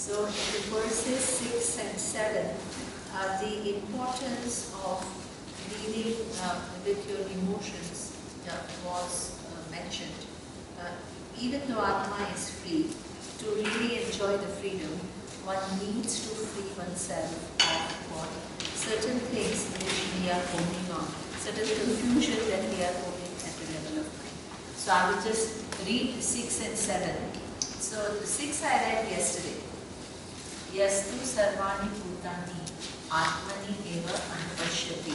So in the verses 6 and 7, the importance of dealing with your emotions was mentioned. Even though Atma is free, to really enjoy the freedom, one needs to free oneself of what certain things which we are holding on, certain confusion that we are holding at the level of mind. So I will just read 6 and 7. So the 6 I read yesterday. Yastu sarvani bhutani atmani eva anupashyati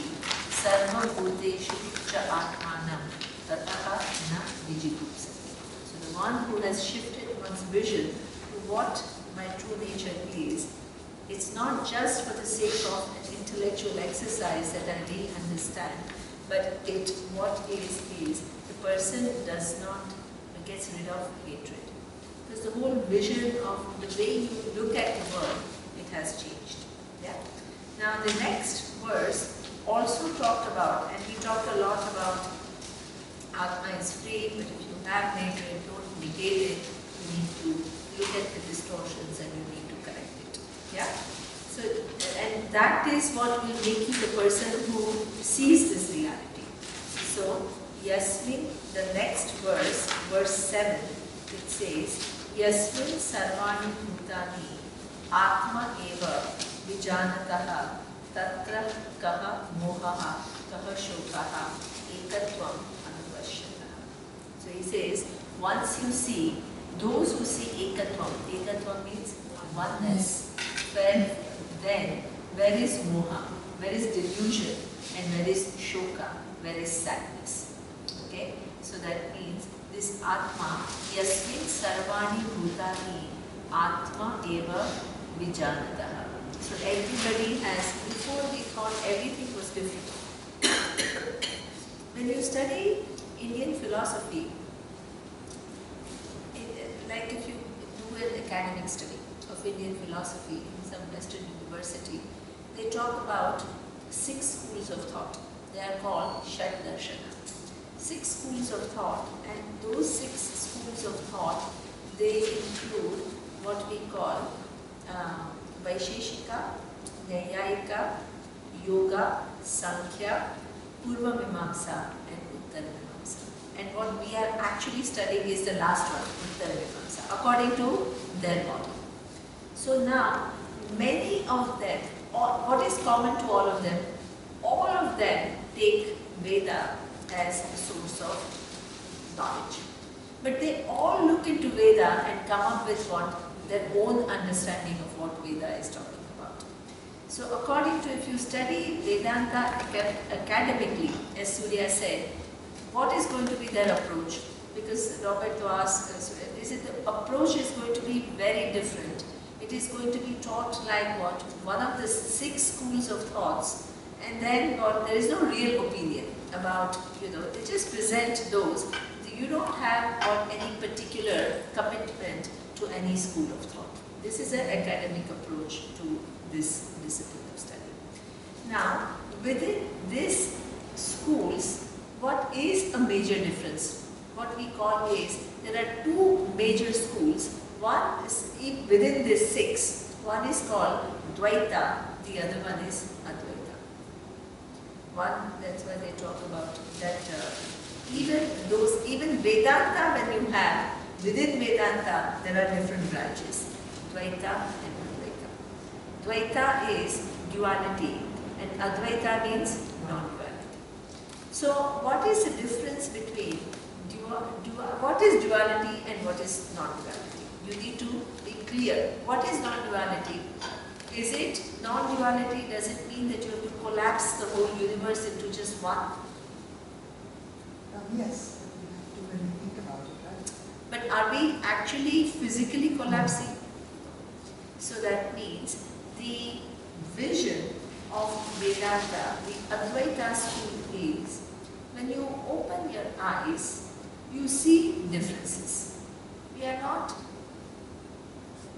sarva bhuteshu cha atmanam tataha na vijigupsati. So the one who has shifted one's vision to what my true nature is, it's not just for the sake of an intellectual exercise that I really understand, but what is the person does not gets rid of hatred. Because the whole vision of the way you look at the world, it has changed. Yeah. Now the next verse also talked about, and we talked a lot about Atma is free, but if you have hatred, don't negate it. You need to look at the distortions and you need to correct it. Yeah. So, and that is what will make you the person who sees this reality. So, Yasmin, the next verse, verse 7, it says, Yasmin sarvani bhutani atma eva vijanataha tatra kaha mohaha kaha shokaha ekatvam anupashyataha. So he says, once you see, those who see ekatvam means oneness, then where is moha, where is delusion, and where is shoka, where is sadness. Okay, so that means this Atma, Yasmin Sarvani Bhutani, Atma Eva Vijanataha. So everybody has, before we thought everything was different. When you study Indian philosophy, like if you do an academic study of Indian philosophy in some Western university, they talk about 6 schools of thought. They are called Shat Darshana. 6 schools of thought, and those 6 schools of thought, they include what we call Vaisheshika, Nyayayika, Yoga, Sankhya, Purva Mimamsa, and Uttara Mimamsa. And what we are actually studying is the last one, Uttara Mimamsa, according to their model. So now, many of them, what is common to all of them? All of them take Veda as a source of knowledge. But they all look into Veda and come up with what? Their own understanding of what Veda is talking about. So according to, if you study Vedanta academically, as Surya said, what is going to be their approach? Because Roberto asked us, the approach is going to be very different. It is going to be taught like what? One of the 6 schools of thoughts, and then there is no real opinion about, they just present those. You don't have any particular commitment to any school of thought. This is an academic approach to this discipline of study. Now, within these schools, what is a major difference? What we call is, there are 2 major schools. One is within these 6. One is called Advaita, the other one is Advaita. One, that's why they talk about that even Vedanta, when you have, within Vedanta, there are different branches, Dvaita and Advaita. Dvaita is duality and Advaita means non-duality. So what is the difference between what is duality and what is non-duality? You need to be clear. What is non-duality? Is it non-duality? Does it mean that you have to collapse the whole universe into just one? Yes, you have to really think about it, right? But are we actually physically collapsing? So that means the vision of Vedanta, the Advaita school is, when you open your eyes, you see differences. We are not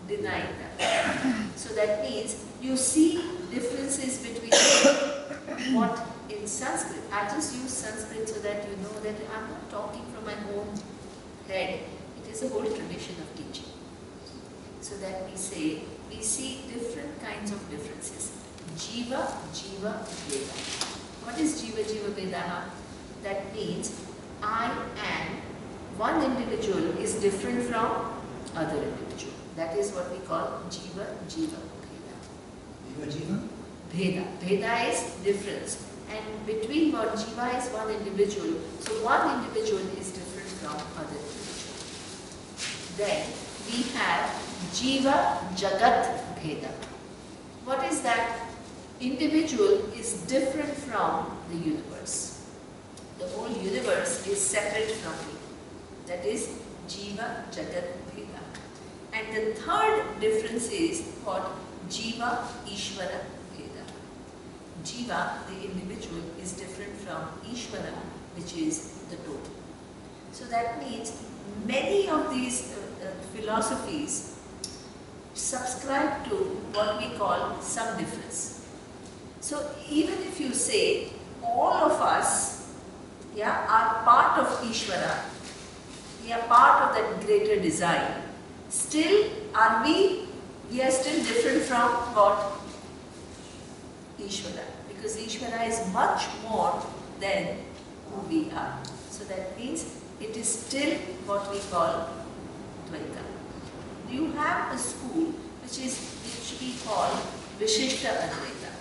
denying that. So that means you see differences between what in Sanskrit. I just use Sanskrit so that you know that I'm not talking from my own head. It is a whole tradition of teaching. So so that we say, we see different kinds of differences. Jiva, Jiva, Veda. What is Jiva, Jiva, Veda? That means I and one individual is different from other individual. That is what we call Jiva, Jiva, Veda. Jiva, Jiva? Veda. Veda is difference. And between what Jiva is one individual, so one individual is different from other individual. Then we have Jiva, Jagat, Veda. What is that? Individual is different from the universe. The whole universe is separate from me. That is Jiva, Jagat, Veda. And the third difference is what? Jiva, Ishvara, Veda. Jiva, the individual, is different from Ishvara, which is the total. So that means many of these philosophies subscribe to what we call some difference. So even if you say all of us are part of Ishvara, we are part of that greater design, still are we are still different from what? Ishvara. Because Ishvara is much more than who we are. So that means it is still what we call Advaita. You have a school which we call Vishishta Advaita.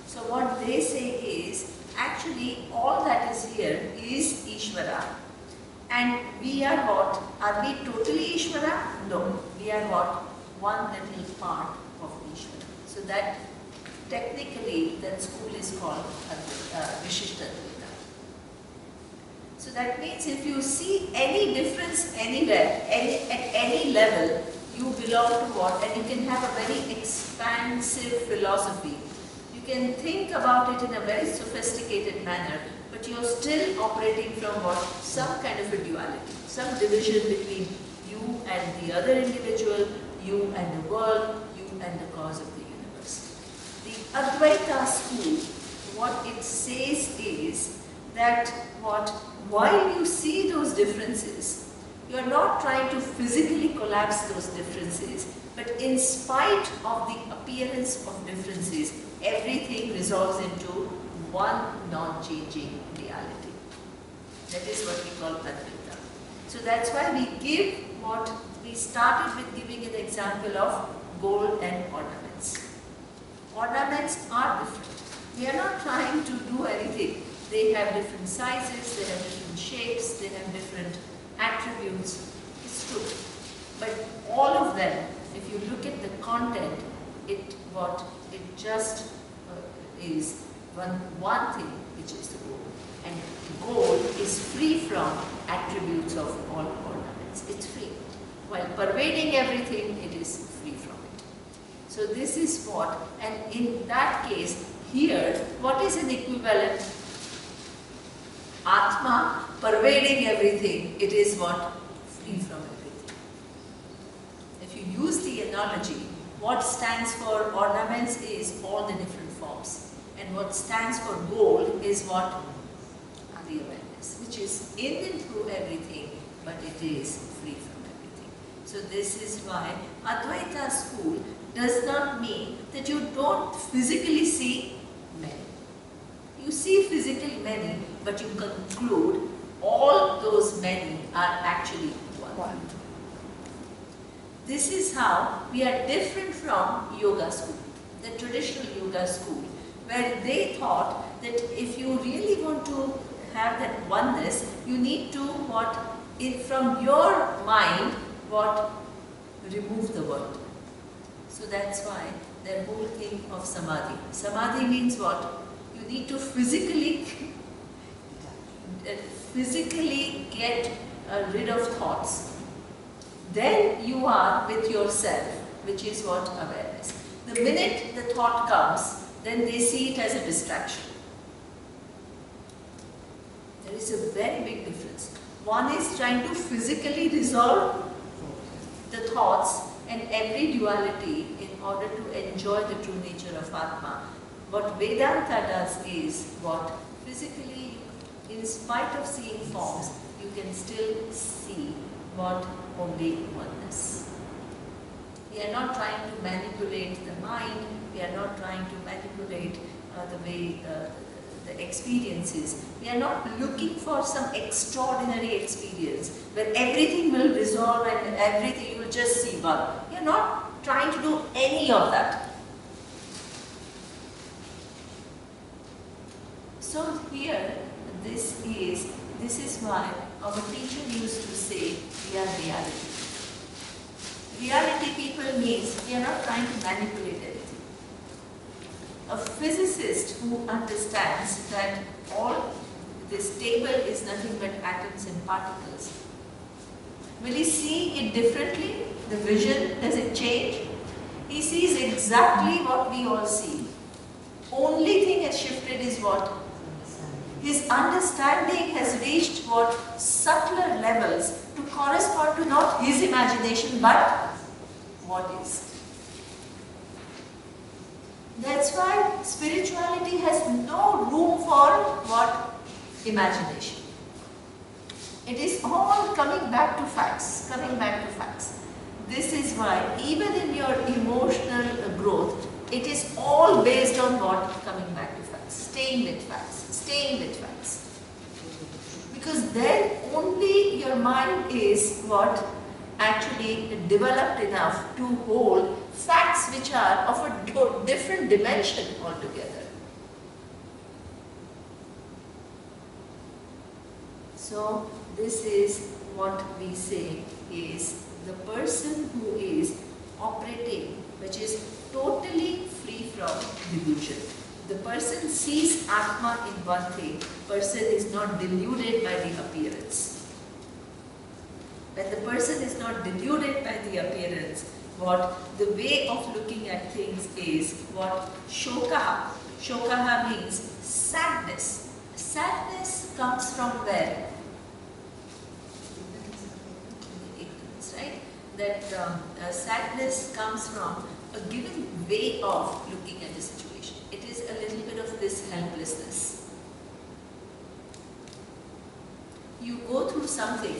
So what they say is, actually all that is here is Ishvara. And we are what? Are we totally Ishvara? No. We are what? One little part of Ishvara. So that technically that school is called Vishishta Advaita. So that means if you see any difference anywhere, at any level, you belong to what? And you can have a very expansive philosophy. You can think about it in a very sophisticated manner, but you're still operating from what? Some kind of a duality, some division between you and the other individual, you and the world, you and the cause of the universe. The Advaita school, what it says is that what? While you see those differences, you are not trying to physically collapse those differences, but in spite of the appearance of differences, everything resolves into one non-changing reality. That is what we call Advaita. So that's why we started with giving an example of gold and ornaments. Ornaments are different. We are not trying to do anything. They have different sizes, they have different shapes, they have different attributes. It's true. But all of them, if you look at the content, it just is one thing, which is the gold. And gold is free from attributes of all ornaments. It's free. While pervading everything, it is free from it. So this is what, and in that case, here, what is an equivalent? Atma pervading everything, it is what? Free from everything. If you use the analogy, what stands for ornaments is all the different forms. And what stands for gold is what? The awareness, which is in and through everything, but it is free from everything. So this is why Advaita school does not mean that you don't physically see many. You see physically many, but you conclude all those many are actually one. This is how we are different from yoga school, the traditional yoga school, where they thought that if you really want to have that oneness, you need to from your mind, remove the world. So that's why their whole thing of samadhi. Samadhi means what? You need to physically get rid of thoughts. Then you are with yourself, which is what? Awareness. The minute the thought comes, then they see it as a distraction. There is a very big difference. One is trying to physically resolve the thoughts and every duality in order to enjoy the true nature of Atma. What Vedanta does is what? Physically, in spite of seeing forms, you can still see what? Only oneness. We are not trying to manipulate the mind. We are not trying to manipulate the way the experiences. We are not looking for some extraordinary experience where everything will resolve and everything you will just see one. We are not trying to do any of that. So here, this is why our teacher used to say, we are reality. Reality people means we are not trying to manipulate anything. A physicist who understands that all this table is nothing but atoms and particles, will he see it differently? The vision, does it change? He sees exactly what we all see. Only thing has shifted is what? His understanding has reached what? Subtler levels to correspond to not his imagination but what is. That's why spirituality has no room for what? Imagination. It is all coming back to facts, coming back to facts. This is why even in your emotional growth, it is all based on what? Coming back to facts, staying with facts. Staying with facts. Because then only your mind is what? Actually developed enough to hold facts which are of a different dimension altogether. So this is what we say is the person who is operating, which is totally free from delusion. The person sees Atma in one thing, person is not deluded by the appearance. When the person is not deluded by the appearance, what the way of looking at things is what? Shokaha. Shokaha means sadness. Sadness comes from where? Ignorance, right? That sadness comes from a given way of looking at the situation. It is a little bit of this helplessness. You go through something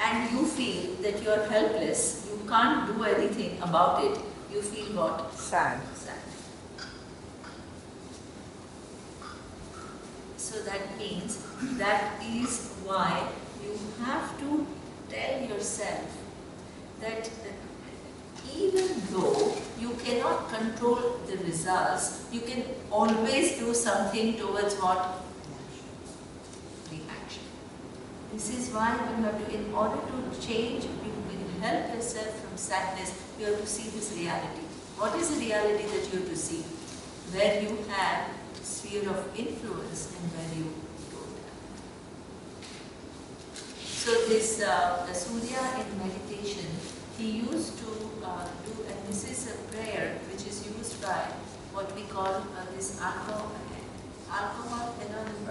and you feel that you are helpless, you can't do anything about it, you feel what? Sad. Sad. So that means that is why you have to tell yourself that even though you cannot control the results, you can always do something towards what? Reaction. This is why you have to, in order to change, you will help yourself from sadness, you have to see this reality. What is the reality that you have to see? Where you have sphere of influence and where you don't have. So this Surya in meditation, he used to do, and this is a prayer which is used by what we call this alcohol anonymous.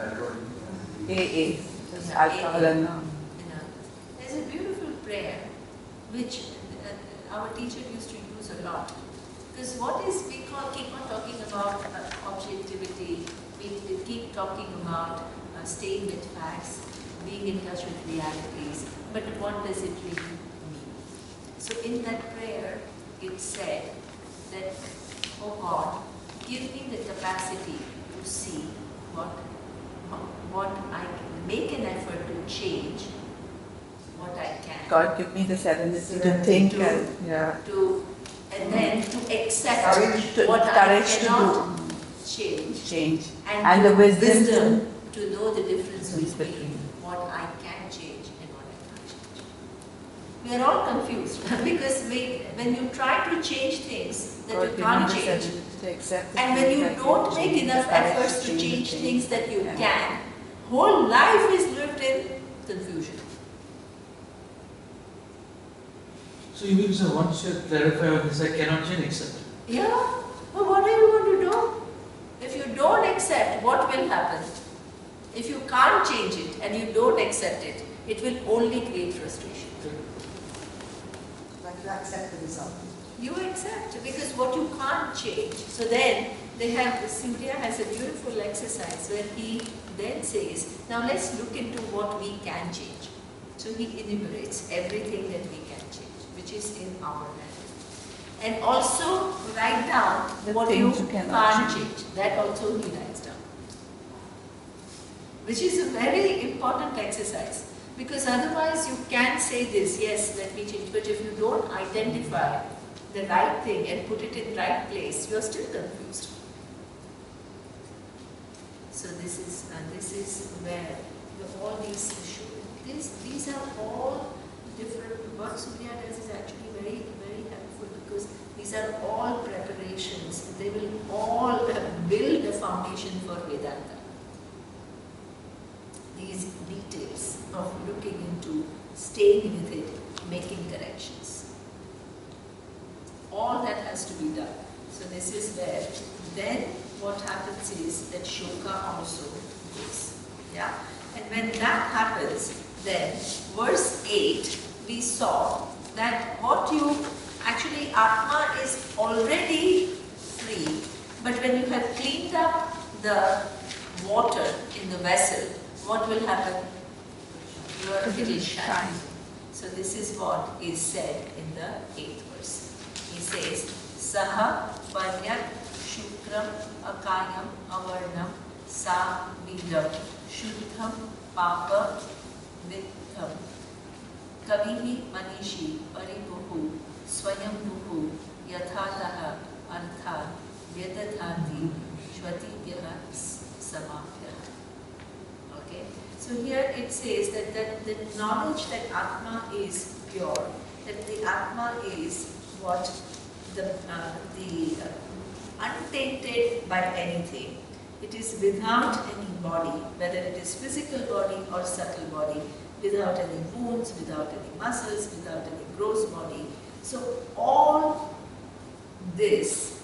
AA. Just alcohol AA. anonymous. There's a beautiful prayer which our teacher used to use a lot. Because what is, we keep on talking about objectivity, we keep talking about staying with facts, being in touch with realities, but what does it really mean? So in that prayer, it said that, oh God, give me the capacity to see what I can, make an effort to change what I can. God, give me the serenity to think and and then to accept courage what I to cannot do. change. And the wisdom to know the difference between what I can change and what I can't change. We are all confused because when you try to change things that God, you can't change, and when you don't make enough efforts to change things that you can, whole life is lived in confusion. So you mean, sir, once you clarify on this, I cannot change, accept it. Yeah, but what are you going to do? If you don't accept, what will happen? If you can't change it and you don't accept it, it will only create frustration. Like you accept the result. You accept because what you can't change. So then they have, Surya has a beautiful exercise where he then says, now let's look into what we can change. So he enumerates everything that we can change, which is in our hand. And also write down The what you things you cannot can't change. That also he writes down. Which is a very important exercise. Because otherwise you can say this, yes, let me change. But if you don't identify the right thing and put it in the right place, you are still confused. So this is where all these issues, these are all different. What Surya does is actually very, very helpful because these are all preparations. They will all build a foundation for Vedanta. These details of looking into, staying with it, making corrections. All that has to be done. So this is where then what happens is that Shoka also goes. Yeah? And when that happens, then verse 8, we saw that what you actually, Atma is already free, but when you have cleaned up the water in the vessel, what will happen? It will shine. So this is what is said in the 8th verse. He says, Saha Panyat Shukram Akayam Avarnam Sa Vidam Shuddham Papa Vidham Kavihi Manishi Paribuhu Swayam Buhu Yathataha Artha Vyadadhati Shvatibhyaha Samabhyaha. Okay, so here it says that the knowledge that Atma is pure, that the Atma is what the untainted by anything. It is without any body, whether it is physical body or subtle body, without any wounds, without any muscles, without any gross body. So all this,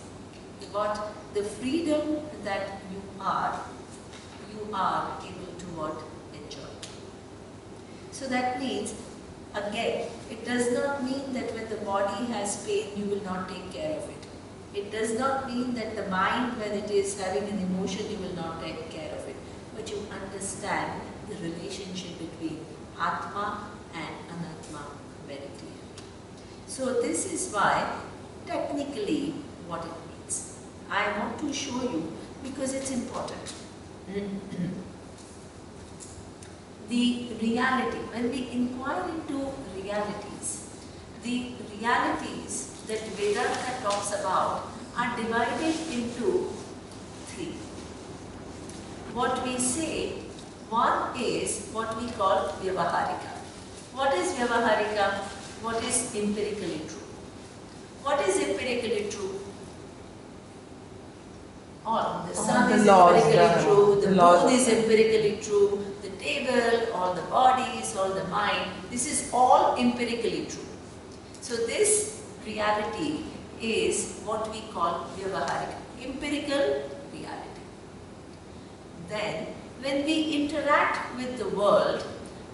what the freedom that you are able to what? Enjoy. So that means, again, it does not mean that when the body has pain, you will not take care of it. It does not mean that the mind, when it is having an emotion, you will not take care of it. But you understand the relationship between Atma and Anatma very clearly. So this is why, technically, what it means. I want to show you because it's important. The reality, when we inquire into realities, the realities that Vedanta talks about are divided into three. What we say, one is what we call Vyavaharika. What is Vyavaharika? What is empirically true? What is empirically true? All. The sun is empirically true, the moon is empirically true, the table, all the bodies, all the mind, this is all empirically true. So this reality is what we call Vyavaharika, empirical reality. Then when we interact with the world,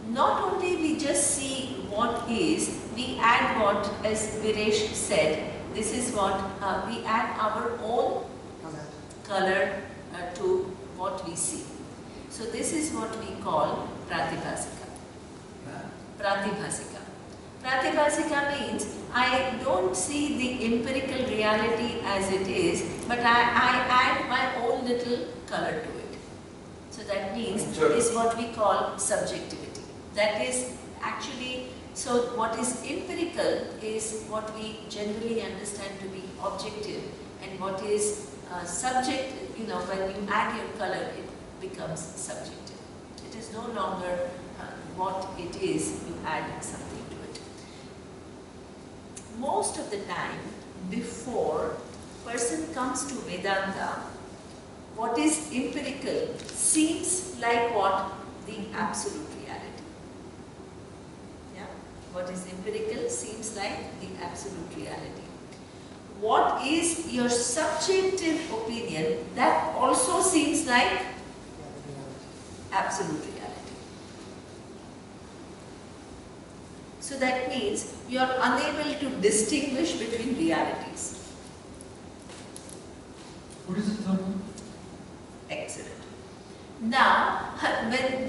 not only we just see what is, we add what, as Viresh said, this is what, we add our own color to what we see. So this is what we call Pratibhasika. Pratibhasika. Pratibhasika means I don't see the empirical reality as it is, but I add my own little color to it. So that means is what we call subjectivity. That is actually, so what is empirical is what we generally understand to be objective, and what is subject, when you add your color, it becomes subjective. It is no longer what it is, you add something to it. Most of the time, before person comes to Vedanta, what is empirical seems like what? The absolute reality. Yeah? What is empirical seems like the absolute reality. What is your subjective opinion, that also seems like absolute reality. So that means you are unable to distinguish between realities. What is the third one? Excellent. Now,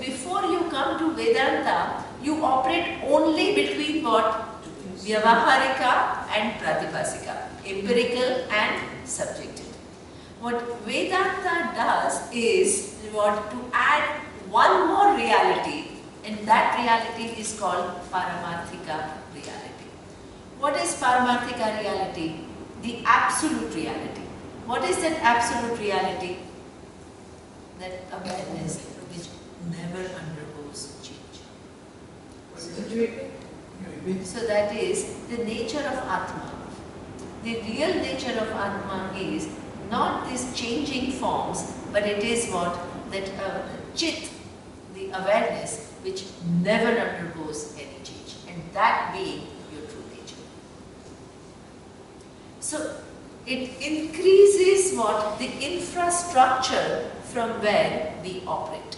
before you come to Vedanta, you operate only between what? Vyavaharika and Pratibhasika. empirical and subjective. What Vedanta does is what to add one more reality, and that reality is called Paramarthika reality. What is Paramarthika reality? The absolute reality. What is that absolute reality? That awareness which never undergoes change. So that is the nature of Atma. The real nature of Atma is not these changing forms, but it is what? That Chit, the awareness, which never undergoes any change, and that being your true nature. So it increases what? The infrastructure from where we operate.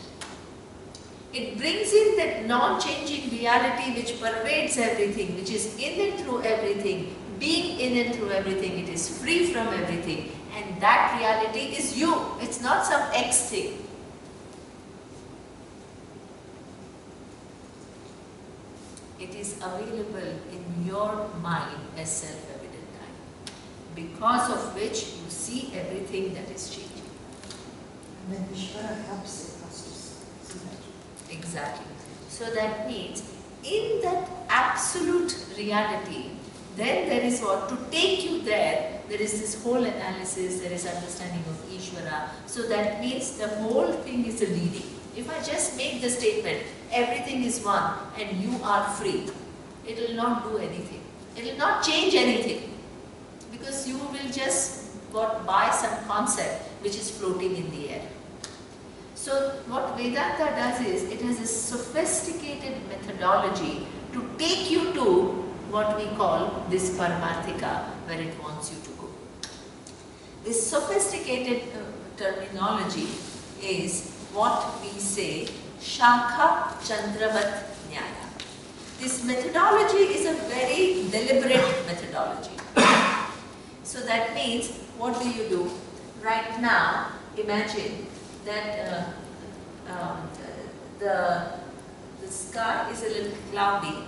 It brings in that non-changing reality which pervades everything, which is in and through everything, being in and through everything, it is free from everything, and that reality is you. It's not some X thing. It is available in your mind as self-evident time, because of which you see everything that is changing. And then Ishvara helps us to see that. Exactly. So that means in that absolute reality, then there is what? To take you there, there is this whole analysis, there is understanding of Ishvara. So that means the whole thing is a leading. If I just make the statement, everything is one and you are free, it will not do anything. It will not change anything, because you will just buy some concept which is floating in the air. So what Vedanta does is, it has a sophisticated methodology to take you to what we call this Paramarthika, where it wants you to go. This sophisticated terminology is what we say Shakha Chandravat Nyaya. This methodology is a very deliberate methodology. So that means, what do? Right now, imagine that the sky is a little cloudy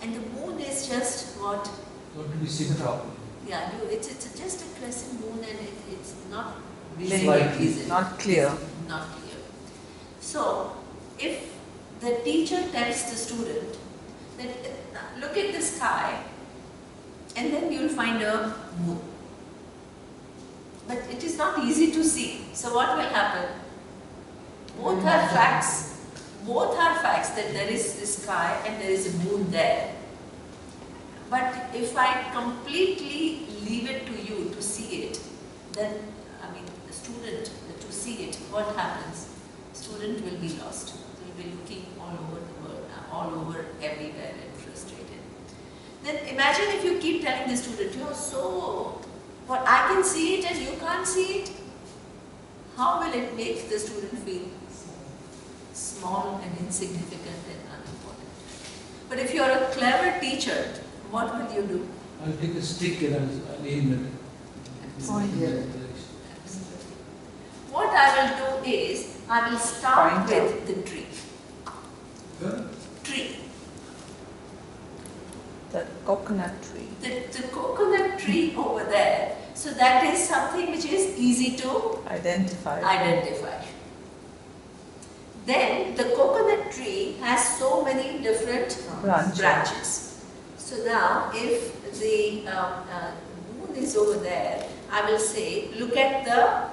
and the moon is just what? What do we see the top? Yeah, it's just a crescent moon, and it's not Very not clear. Not clear. So, if the teacher tells the student that look at the sky, and then you will find a moon, but it is not easy to see. So what will happen? Both are facts. Both are facts, that there is the sky and there is a moon there. But if I completely leave it to you to see it, then, the student to see it, what happens? Student will be lost. He will be looking all over the world, all over everywhere, and frustrated. Then imagine if you keep telling the student, you are so, but I can see it and you can't see it. How will it make the student feel? Small and insignificant and unimportant. But if you are a clever teacher, what will you do? I'll take a stick and I'll aim it. Absolutely. What I will do is, I will start with the tree. Huh? Tree. The coconut tree. The coconut tree over there. So that is something which is easy to Identify. Then the coconut tree has so many different branches. So now if the moon is over there, I will say, look at the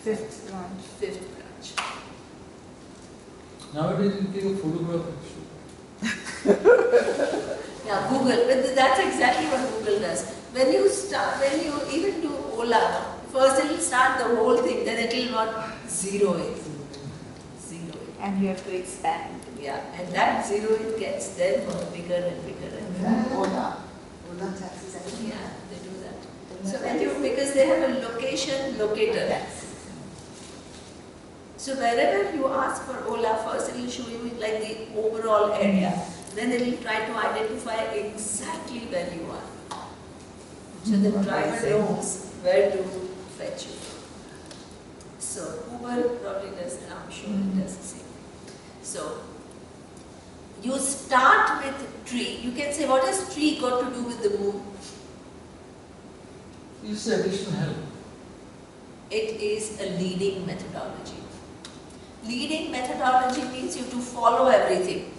fifth branch. Fifth branch. Nowadays you take a photograph and show. Yeah, Google. But that's exactly what Google does. When you even do Ola, first it will start the whole thing, then it will not zero it. And you have to expand. Yeah, and that zero it gets then bigger and bigger and bigger. Ola taxis, Yeah, they do that. So because they have a location locator. So wherever you ask for Ola, first it will show you like the overall area. Then it will try to identify exactly where you are. So the driver knows where to fetch you. So Uber probably does, I'm sure it does the same. So you start with tree. You can say, what has tree got to do with the moon? It's additional help. It is a leading methodology. Leading methodology means you to follow everything.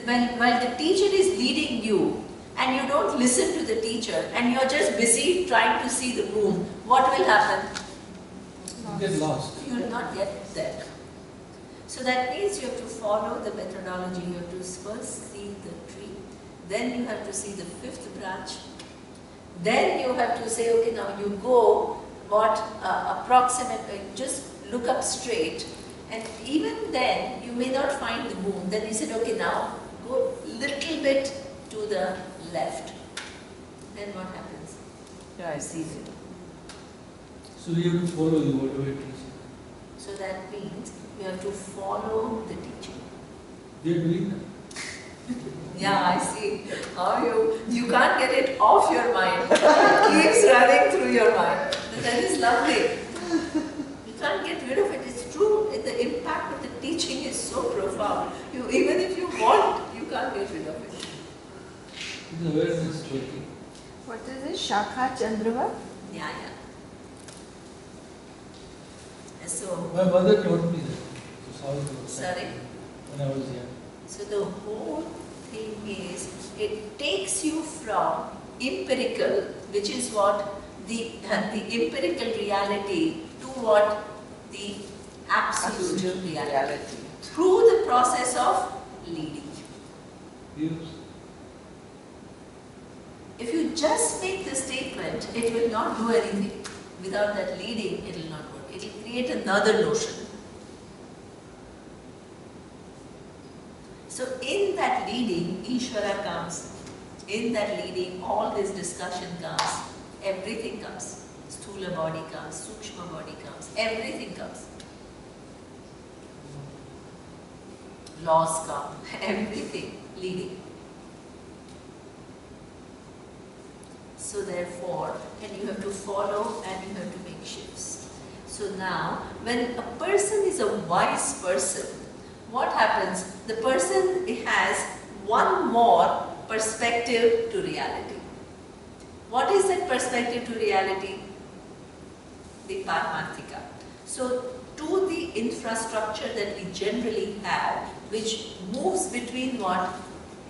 While the teacher is leading you and you don't listen to the teacher and you're just busy trying to see the room, what will happen? You get lost. You will not get there. So that means you have to follow the methodology. You have to first see the tree, then you have to see the fifth branch, then you have to say, okay, now you go approximately, just look up straight, and even then you may not find the moon. Then he said, okay, now go little bit to the left. Then what happens? Yeah, I see it. So you have to follow you whatever it is. So that means you have to follow the teaching. They are doing that. Yeah, I see. How you can't get it off your mind. It keeps running through your mind. That is lovely. You can't get rid of it. It's true. The impact of the teaching is so profound. Even if you want, you can't get rid of it. It's awareness working. What is it? Shakha Chandrava? Yeah. So, My mother taught me that. So how it was. sorry. When I was young. So the whole thing is, it takes you from empirical, which is what the empirical reality, to what the absolute reality, through the process of leading. Yes. If you just make the statement, it will not do anything. Without that leading, it will not work. It will create another notion. So in that leading, Ishvara comes. In that leading, all this discussion comes. Everything comes. Sthula body comes, Sukshma body comes, everything comes. Laws come, everything leading. So therefore, and you have to follow and you have to make shifts. So now, when a person is a wise person, what happens? The person has one more perspective to reality. What is that perspective to reality? The Paramarthika. So, to the infrastructure that we generally have, which moves between what?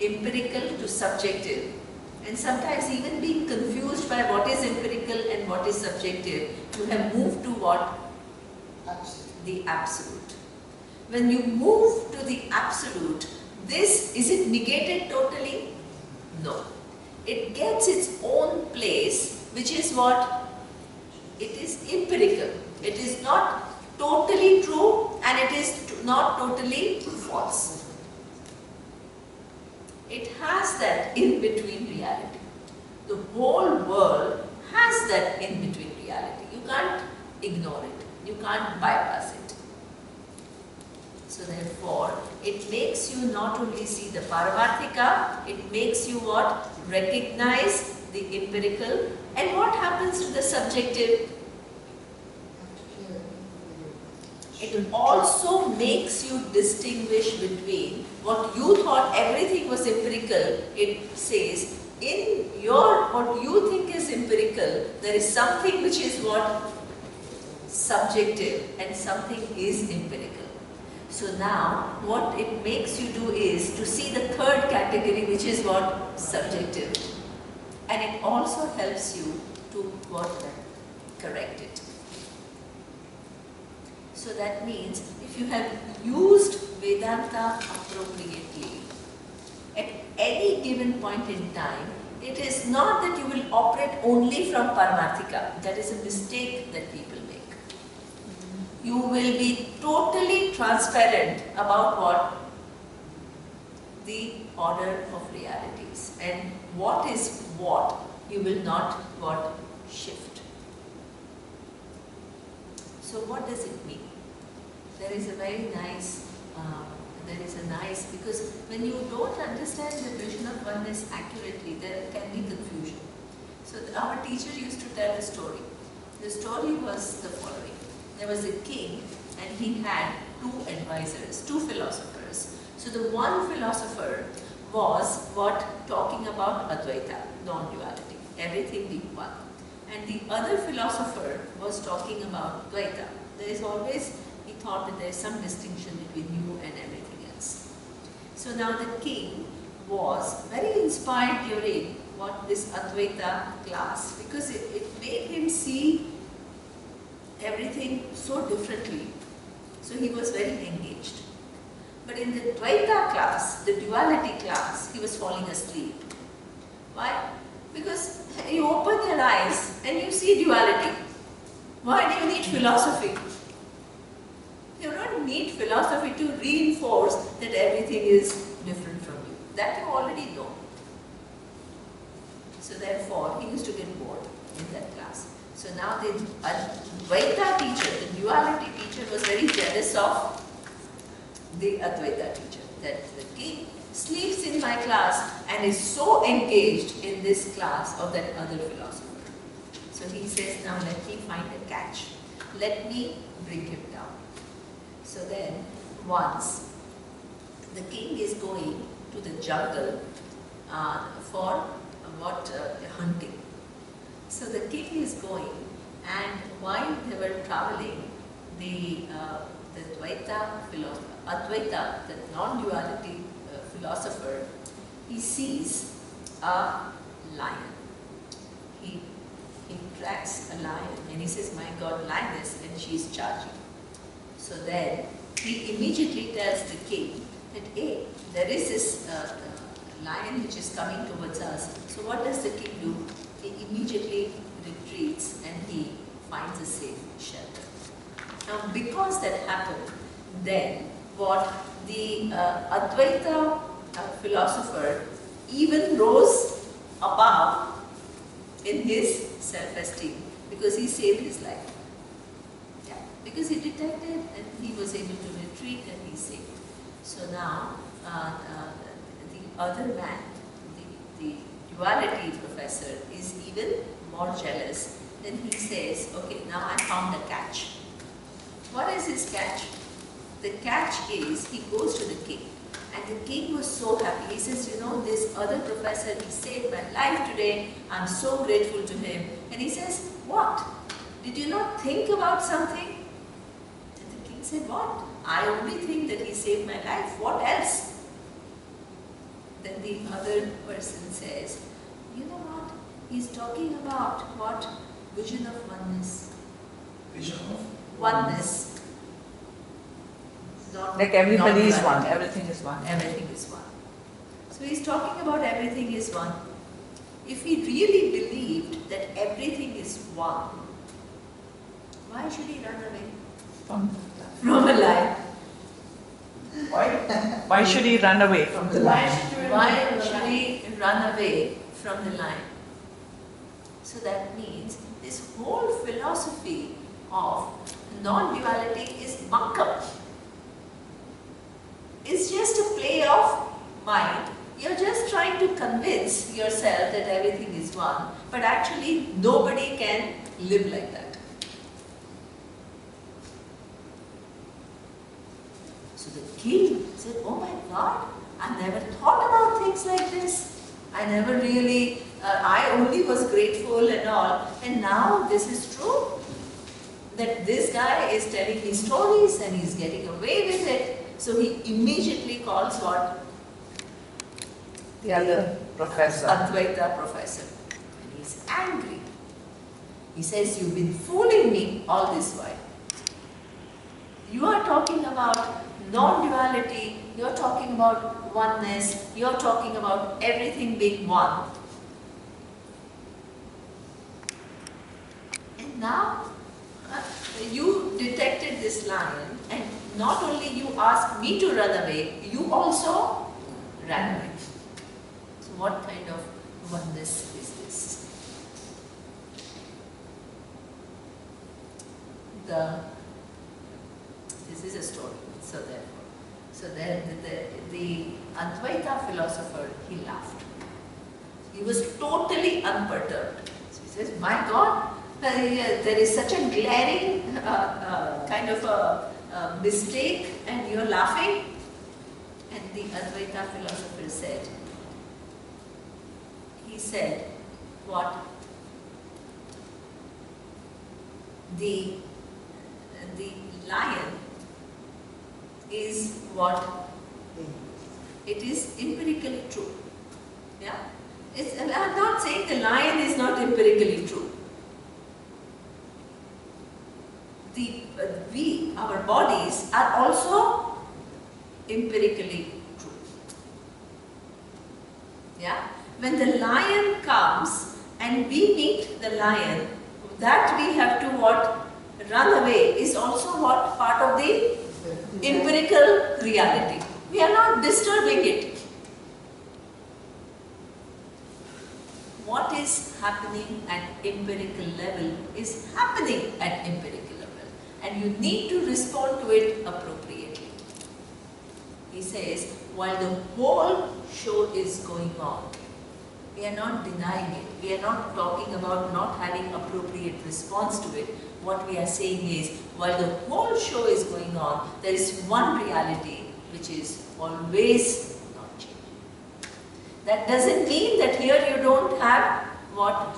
Empirical to subjective. And sometimes even being confused by what is empirical and what is subjective, you have moved to what? Absolutely. The absolute. When you move to the absolute, is it negated totally? No. It gets its own place, which is what? It is empirical. It is not totally true and it is not totally false. It has that in-between reality. The whole world has that in-between reality. You can't ignore it. You can't bypass it. So therefore, it makes you not only see the Paramarthika, it makes you what? Recognize the empirical. And what happens to the subjective? It also makes you distinguish between what you thought everything was empirical. It says, in what you think is empirical, there is something which is what? Subjective, and something is empirical. So now, what it makes you do is to see the third category, which is what? Subjective. And it also helps you to what? Correct it. So that means, if you have used Vedanta appropriately, at any given point in time, it is not that you will operate only from Paramarthika. That is a mistake that people make. You will be totally transparent about what? The order of realities. And what is what? You will not what? Shift. So what does it mean? There is a very nice, because when you don't understand the vision of oneness accurately, there can be confusion. So our teacher used to tell a story. The story was the following. There was a king and he had two advisors, two philosophers. So the one philosopher was what? Talking about Advaita, non-duality, everything being one. the other philosopher was talking about Advaita. There is always, he thought that there is some distinction between you and everything else. So now the king was very inspired during this Advaita class, because it made him see everything so differently. So he was very engaged. But in the Advaita class, the duality class, he was falling asleep. Why? Because you open your eyes and you see duality. Why do you need philosophy? You don't need philosophy to reinforce that everything is different from you. That you already know. So therefore, he used to get bored in that class. So now the Advaita teacher, the duality teacher, was very jealous of the Advaita teacher. That the king sleeps in my class and is so engaged in this class of that other philosopher. So he says, now let me find a catch. Let me bring him down. So then, once the king is going to the jungle for hunting. So the king is going, and while they were traveling, the Advaita, the non-duality philosopher, he sees a lion. He tracks a lion and he says, my God, lioness, and she is charging. So then he immediately tells the king that, hey, there is this lion which is coming towards us. So what does the king do? He immediately retreats and he finds a safe shelter. Now because that happened, then what the Advaita philosopher even rose above in his self-esteem, because he saved his life. Yeah, because he detected and he was able to retreat and he saved. So now the other man, the duality professor, is even more jealous. Then he says, okay, now I found a catch. What is his catch? The catch is, he goes to the king. And the king was so happy. He says, you know, this other professor, he saved my life today. I'm so grateful to him. And he says, what? Did you not think about something? And the king said, what? I only think that he saved my life. What else? Then the other person says, you know what? He's talking about what? Vision of oneness. Vision of? Oneness. Like everybody is one, duality. everything is one. Everything is one. So he's talking about everything is one. If he really believed that everything is one, why should he run away From from a lion? Why should he run away from the lion? Why should he run away from the lion? So that means this whole philosophy of non-duality is muck-up. It's just a play of mind. You're just trying to convince yourself that everything is one, but actually nobody can live like that. So the king said, oh my God, I never thought about things like this. I never really, I only was grateful and all. And now this is true, that this guy is telling me stories and he's getting away with it. So he immediately calls what? The other professor. Advaita professor. And he's angry. He says, you've been fooling me all this while. You are talking about non-duality, you're talking about oneness, you're talking about everything being one. And now, you detected this lion, and not only you asked me to run away, you also ran away. So what kind of oneness is this? This is a story. So then the Advaita philosopher, he laughed. He was totally unperturbed. So he says, my God, there is such a glaring kind of a mistake and you're laughing? And the Advaita philosopher said, he said, what? the lion is what it is empirically true. Yeah? I'm not saying the lion is not empirically true. Our bodies are also empirically true. Yeah? When the lion comes and we meet the lion, that we have to what? Run away is also what? Part of the empirical reality. We are not disturbing it. What is happening at empirical level is happening at empirical level, and you need to respond to it appropriately. He says, while the whole show is going on, we are not denying it. We are not talking about not having appropriate response to it. What we are saying is, while the whole show is going on, there is one reality which is always not changing. That doesn't mean that here you don't have what?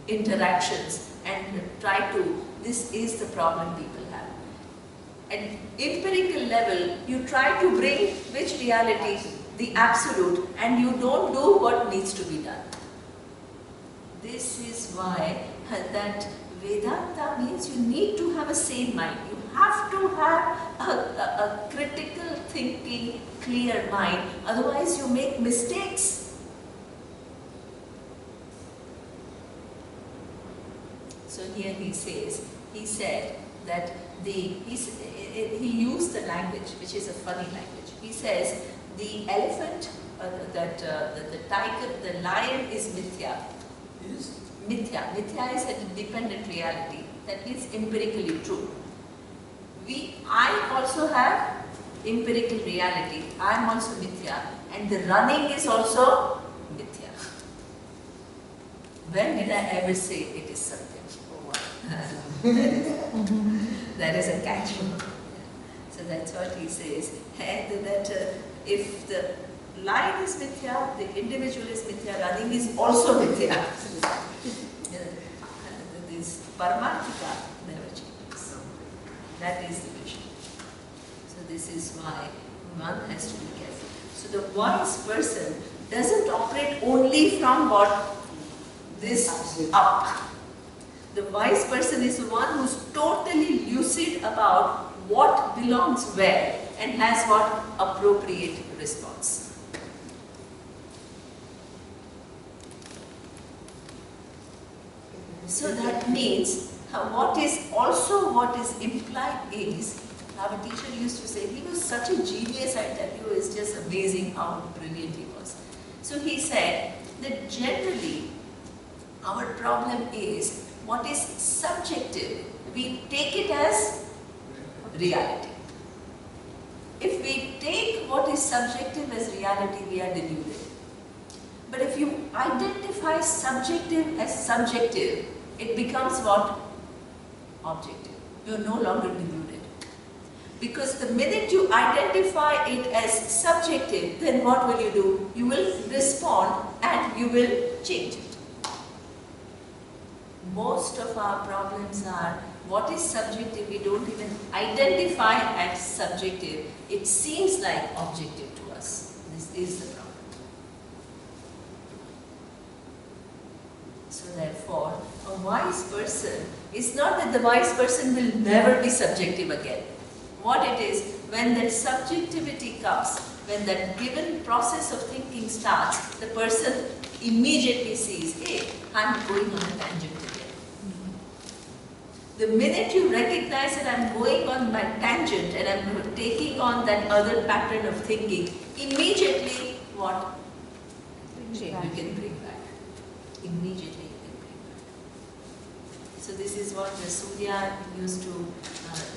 Interactions and try to, this is the problem people have. At empirical level, you try to bring which reality? The absolute, and you don't do what needs to be done. This is why that Vedanta means you need to have a sane mind. You have to have a critical thinking, clear mind. Otherwise you make mistakes. So here he said that he used the language, which is a funny language. He says, the elephant, the tiger, the lion is mithya. Yes. Mithya. Mithya is a dependent reality. That means empirically true. I also have empirical reality. I am also mithya. And the running is also mithya. When did I ever say it is something? That is a catch. So that's what he says. That if the lion is mithya, the individual is mithya, running is also mithya. This paramarthika never changes. That is the vision. So this is why one has to be careful. So the wise person doesn't operate only from what? This up. The wise person is the one who's totally lucid about what belongs where and has what? Appropriate response. So that means what is implied is, our teacher used to say, he was such a genius, I tell you, it's just amazing how brilliant he was. So he said that generally our problem is what is subjective, we take it as reality. If we take what is subjective as reality, we are deluded. But if you identify subjective as subjective, it becomes what? Objective. You are no longer deluded. Because the minute you identify it as subjective, then what will you do? You will respond and you will change it. Most of our problems are what is subjective, we don't even identify as subjective. It seems like objective to us. This is the problem. So therefore, a wise person is not that the wise person will never be subjective again. What it is, when that subjectivity comes, when that given process of thinking starts, the person immediately sees, hey, I'm going on a tangent again. The minute you recognize that I'm going on my tangent and I'm taking on that other pattern of thinking, immediately what? You can bring back. Immediately you can bring back. So this is what the Surya used to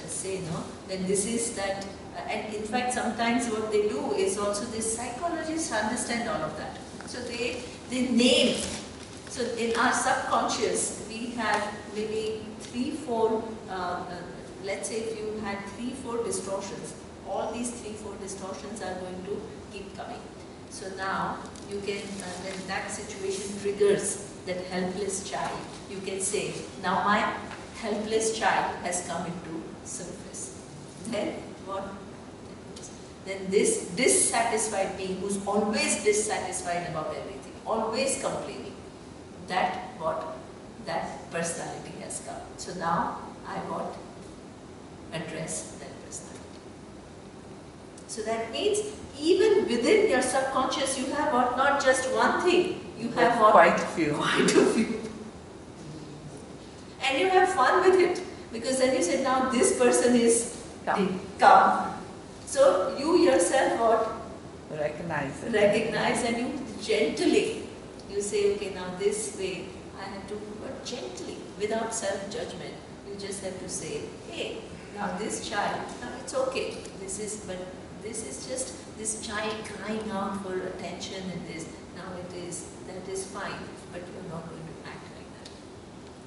say, no? Then this is that, and in fact sometimes what they do is also the psychologists understand all of that. So they name. So in our subconscious we have maybe 3-4, let's say if you had 3-4 distortions, all these 3-4 distortions are going to keep coming. So now you can, when that situation triggers that helpless child, you can say, now my helpless child has come into surface. Then what? Then this dissatisfied being who's always dissatisfied about everything, always complaining, that personality has come. So now I want to address that personality. So that means even within your subconscious you have what? Not just one thing, you have what? Quite a few. Quite a few. And you have fun with it, because then you say, now this person is come. So you yourself what? Recognize it. Recognize, and you gently, you say, okay, now this way I have to, but gently, without self-judgment, you just have to say, hey, now this child, now it's okay, this is just this child crying out for attention and this, now that is fine, but you're not going to act like that.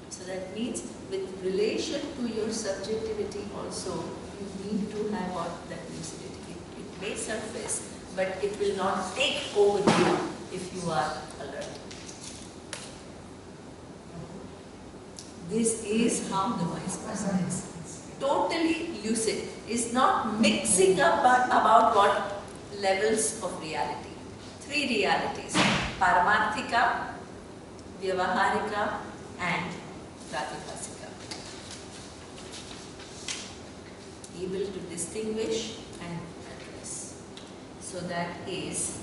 So that means with relation to your subjectivity also, you need to have what? That lucidity. It may surface, but it will not take over you if you are alert. This is how the wise person is. Totally lucid. Is not mixing up about what? Levels of reality. 3 realities. Paramarthika, Vyavaharika and Pratibhasika. Able to distinguish and address. So that is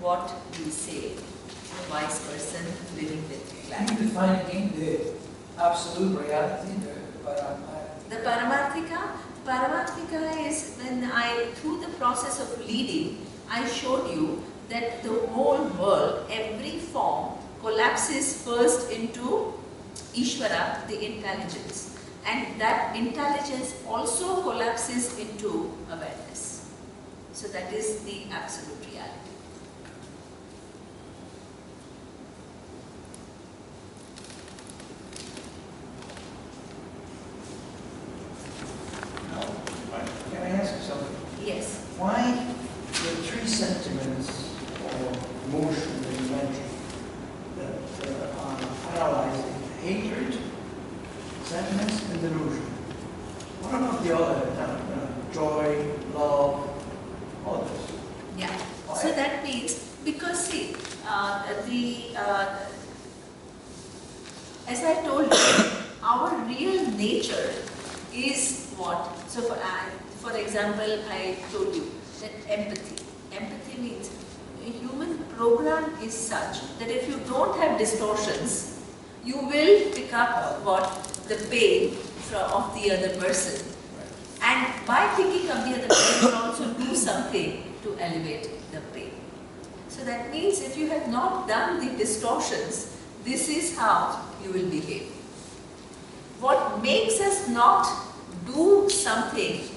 what we say, a wise person living with Can clarity. you define again the absolute reality, the Paramarthika? The Paramarthika is when through the process of leading, I showed you that the whole world, every form, collapses first into Ishvara, the intelligence. And that intelligence also collapses into awareness. So that is the absolute reality. Now, can I ask you something? Yes. Why the 3 sentiments or emotion that you mentioned that are analyzing hatred, sadness, and delusion? What about the other, joy, love, others? Yeah. Why? So that means, because see, as I told you, our real nature is what? So for example, I told you that empathy. Empathy means a human program is such that if you don't have distortions, you will pick up what? The pain of the other person. And by picking up the other person, you also do something to elevate the pain. So that means if you have not done the distortions, this is how you will behave. What makes us not do something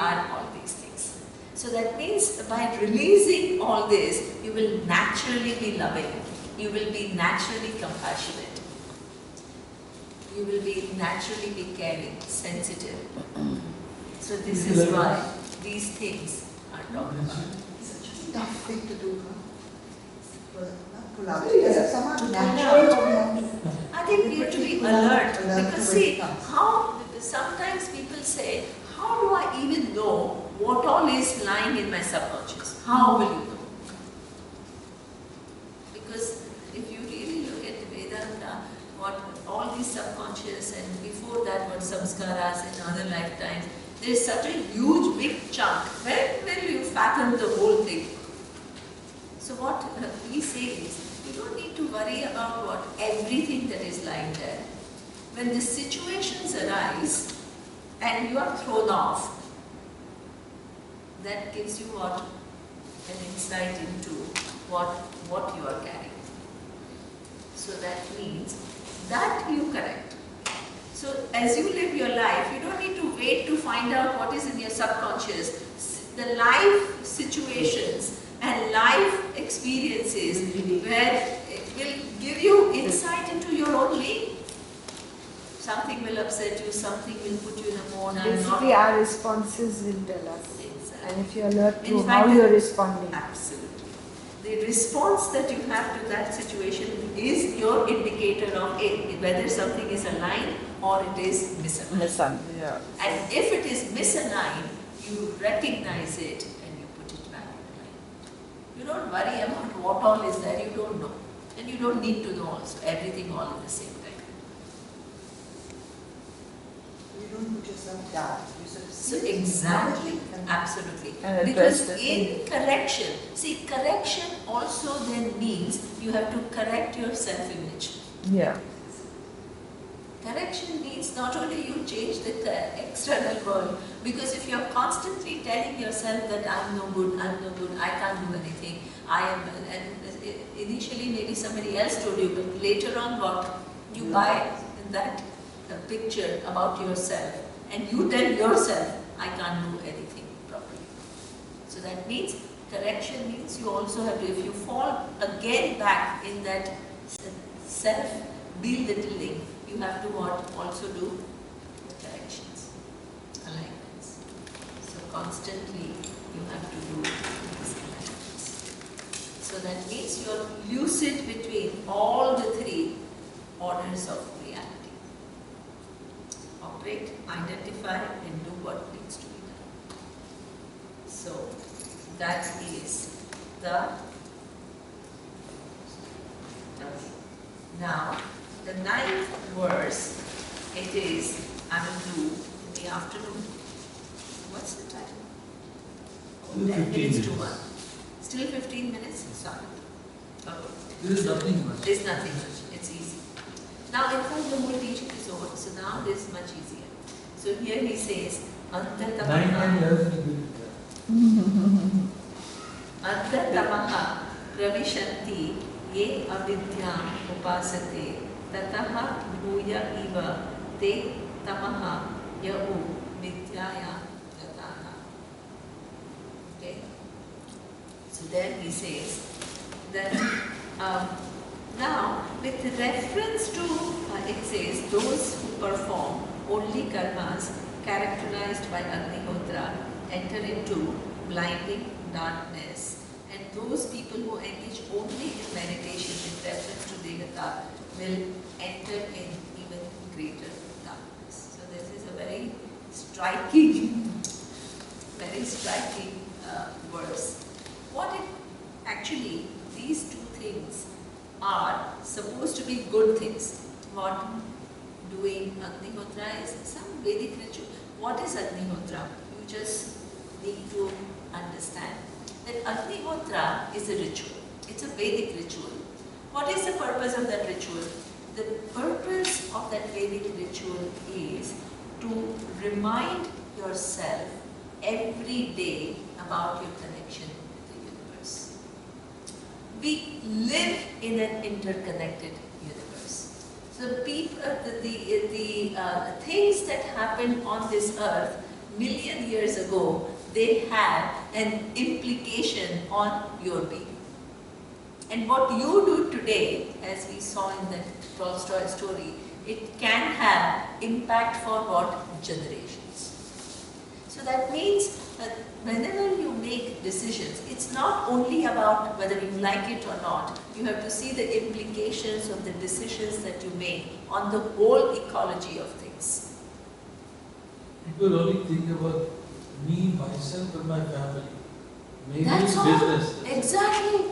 are all these things. So that means by releasing all this, you will naturally be loving. You will be naturally compassionate. You will be naturally be caring, sensitive. So this is why these things are talked about. It's such a tough thing to do, huh? Not pull out. Does someone naturally come out? I think we have to be alert, because see, how sometimes people say, how do I even know what all is lying in my subconscious? How will you know? Because if you really look at Vedanta, what all these subconscious and before that what samskaras in other lifetimes, there is such a huge big chunk. When will you fathom the whole thing? So what we say is, you don't need to worry about what everything that is lying there. When the situations arise and you are thrown off, that gives you what? An insight into what you are carrying. So that means that you correct. So as you live your life, you don't need to wait to find out what is in your subconscious. The life situations and life experiences where it will give you insight into your own being. Something will upset you, something will put you in a mode. Basically, our responses will tell us. Exactly. And if you're alert to In how fact, you're responding. Absolutely. the response that you have to that situation is your indicator of whether something is aligned or it is misaligned. Yeah. And if it is misaligned, you recognize it and you put it back in line. You don't worry about what all is there, you don't know. And you don't need to know also everything all at the same time. You don't put yourself down. You sort of So see it, exactly, acknowledge it, and absolutely. And Because address it. in correction, see, correction also then means you have to correct your self-image. Yeah. Correction means not only you change the external world, because if you're constantly telling yourself that I'm no good, I can't do anything, I am, and initially maybe somebody else told you, but later on what you buy in that picture about yourself, and you tell yourself, I can't do anything properly. So that means, correction means you also have to, if you fall again back in that self-belittling, you have to what? Also do corrections, alignments. So constantly you have to do these alignments. So that means you are lucid between all the three orders of reality. Operate, identify, and do what needs to be done. So that is the now. The 9th verse, it is, I will do in the afternoon. What's the time? Still 10 15 minutes to minutes. 1. Still 15 minutes? Sorry. Okay. There is nothing much. There's nothing much. It's easy. Now, in fact, the whole teaching is over. So now it is much easier. So here he says, 9 and 11 is good. Adhyaya pravishanti ye avidyam upasate tataha bhuya iva te tamaha yau vidyaya gataha. Okay. So then he says that now with reference to it says those who perform only karmas characterized by Agnihotra enter into blinding darkness, and those people who engage only in meditation with reference to Devata will enter in even greater darkness. So this is a very striking verse. What it actually, these two things are supposed to be good things. What doing Agnihotra is some Vedic ritual. What is Agnihotra? You just need to understand that Agnihotra is a ritual. It's a Vedic ritual. What is the purpose of that ritual? The purpose of that Vedic ritual is to remind yourself every day about your connection with the universe. We live in an interconnected universe. So people, the things that happened on this earth million years ago, they had an implication on your being. And what you do today, as we saw in that Tolstoy story, it can have impact for what? Generations. So that means that whenever you make decisions, it's not only about whether you like it or not. You have to see the implications of the decisions that you make on the whole ecology of things. People only think about me, myself, and my family. Maybe That's it's all. business. Exactly.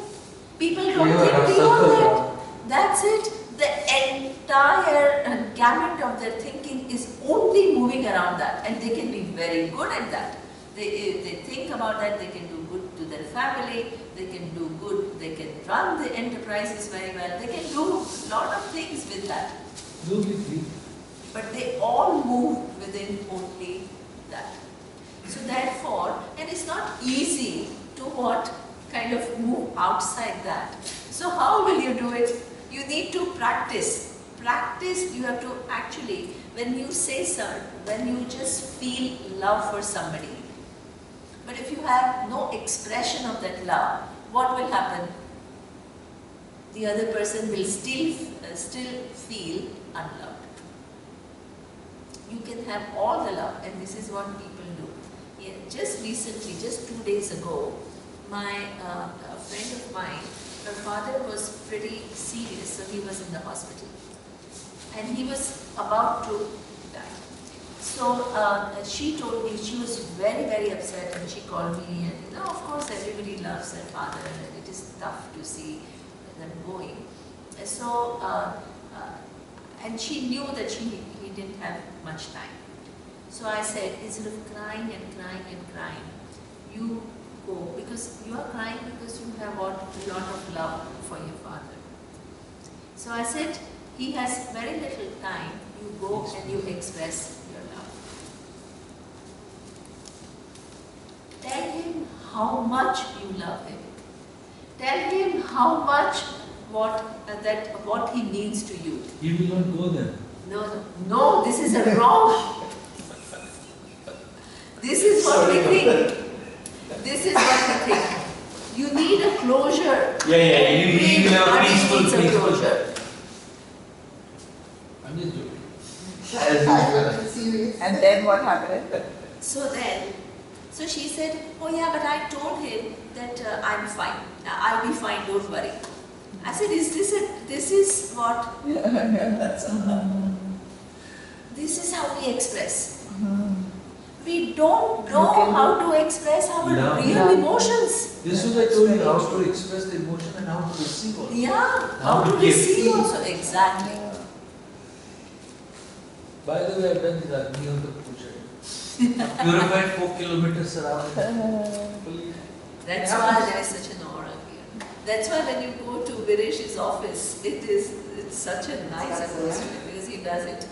People don't Yeah, think beyond circle that. around. That's it. The entire gamut of their thinking is only moving around that, and they can be very good at that. They think about that, they can do good to their family, they can do good, they can run the enterprises very well, they can do a lot of things with that. Absolutely. But they all move within only that. So therefore, and it's not easy to what kind of move outside that. So how will you do it? You need to practice. Practice, you have to actually, when you say sir, when you just feel love for somebody, but if you have no expression of that love, what will happen? The other person will still feel unloved. You can have all the love, and this is what people do. Yeah, just recently, just 2 days ago, my friend of mine, her father was pretty serious, so he was in the hospital. And he was about to die. So she told me, she was very, very upset, and she called me, and of course everybody loves their father, and it is tough to see them going. And so, and she knew that he didn't have much time. So I said, instead of crying and crying and crying, you go, because you are crying because you have a lot of love for your father. So I said, he has very little time, you go and you express your love. Tell him how much you love him. Tell him how much what he means to you. He will not go there. No, this is a wrong. This is what we think. This is what we think. You need a closure. Yeah. You will have a Everybody needs a peaceful. closure. I'm just joking. I'm serious. And then what happened? So she said, oh yeah, but I told him that I'm fine. I'll be fine, don't worry. I said, this is what, this is how we express. We don't know how to express our real emotions. This is I told you how to express the emotion and how to receive also. Yeah, How how to to receive give. also, exactly. By the way, I've done this Agni on the Puja. Purified 4 kilometers around. Fully. That's why there is such an aura here. That's why when you go to Viresh's office, it's such a nice atmosphere because he does it.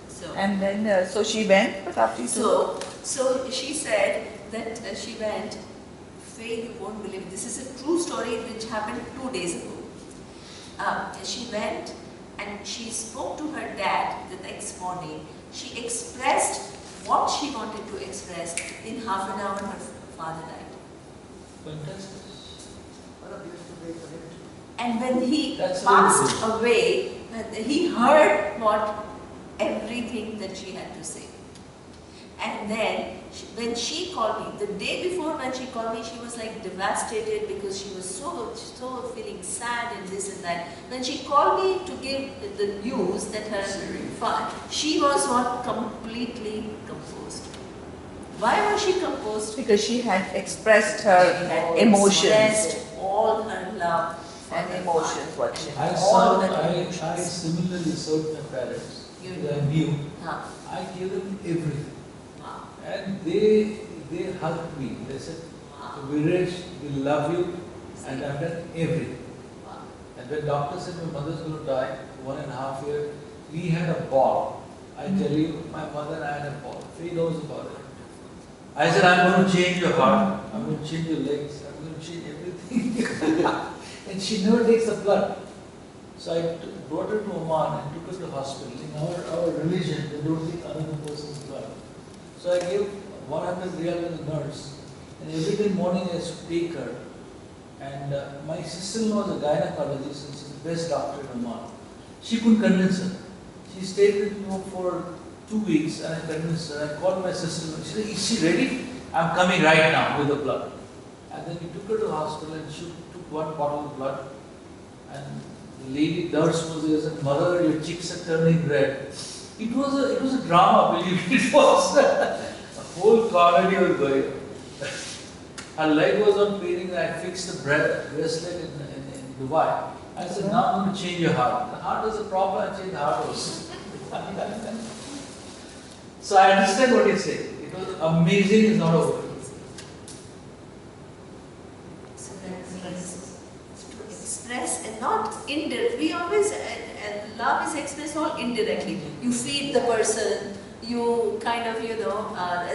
So, And then, so she went, but after you so she said that she went, Faye, you won't believe, this is a true story which happened 2 days ago. She went and she spoke to her dad the next morning. She expressed what she wanted to express. In half an hour, her father died. Fantastic. What a beautiful way for him. And when he That's passed really away, he heard everything that she had to say. And then when she called me, the day before when she called me, she was like devastated because she was so feeling sad and this and that. When she called me to give the news that her father, she was not completely composed. Why was she composed? because she had expressed her emotions. Expressed all her love for And her emotions, father. what she I All served, the I emotions. similarly served my parents. You I knew. Huh. I gave them everything. Wow. And they hugged me. They said, Wow. Viresh, we love you, and I've done everything. Wow. And when doctor said my mother's going to die, 1.5 years, we had a ball. I tell you, my mother and I had a ball. 3 knows about it. I said, I'm going to change your heart. I'm going to change your legs. I'm going to change everything. And she never takes the blood. So I brought her to Oman and took her to hospital. In our religion, they don't take another person's blood. So I gave 100 riyal to the nurse. And every day morning I used to take her. And my sister-in-law is a gynecologist and she's the best doctor in Oman. She couldn't convince her. She stayed with me for 2 weeks and I convinced her. I called my sister-in-law. She said, is she ready? I'm coming right now with the blood. And then we took her to the hospital and she took 1 bottle of blood. And the lady, nurse was there, said, Mother, your cheeks are turning red. It was a drama, believe me. It was. A whole comedy was going on. Her leg was on paining and I fixed the bracelet in Dubai. I said, now I'm going to change your heart. The heart was a problem, I changed the heart also. So I understand what you say. It was amazing, is not a word. So that means to express and not indirect. We always, love is expressed all indirectly. You feed the person, you kind of,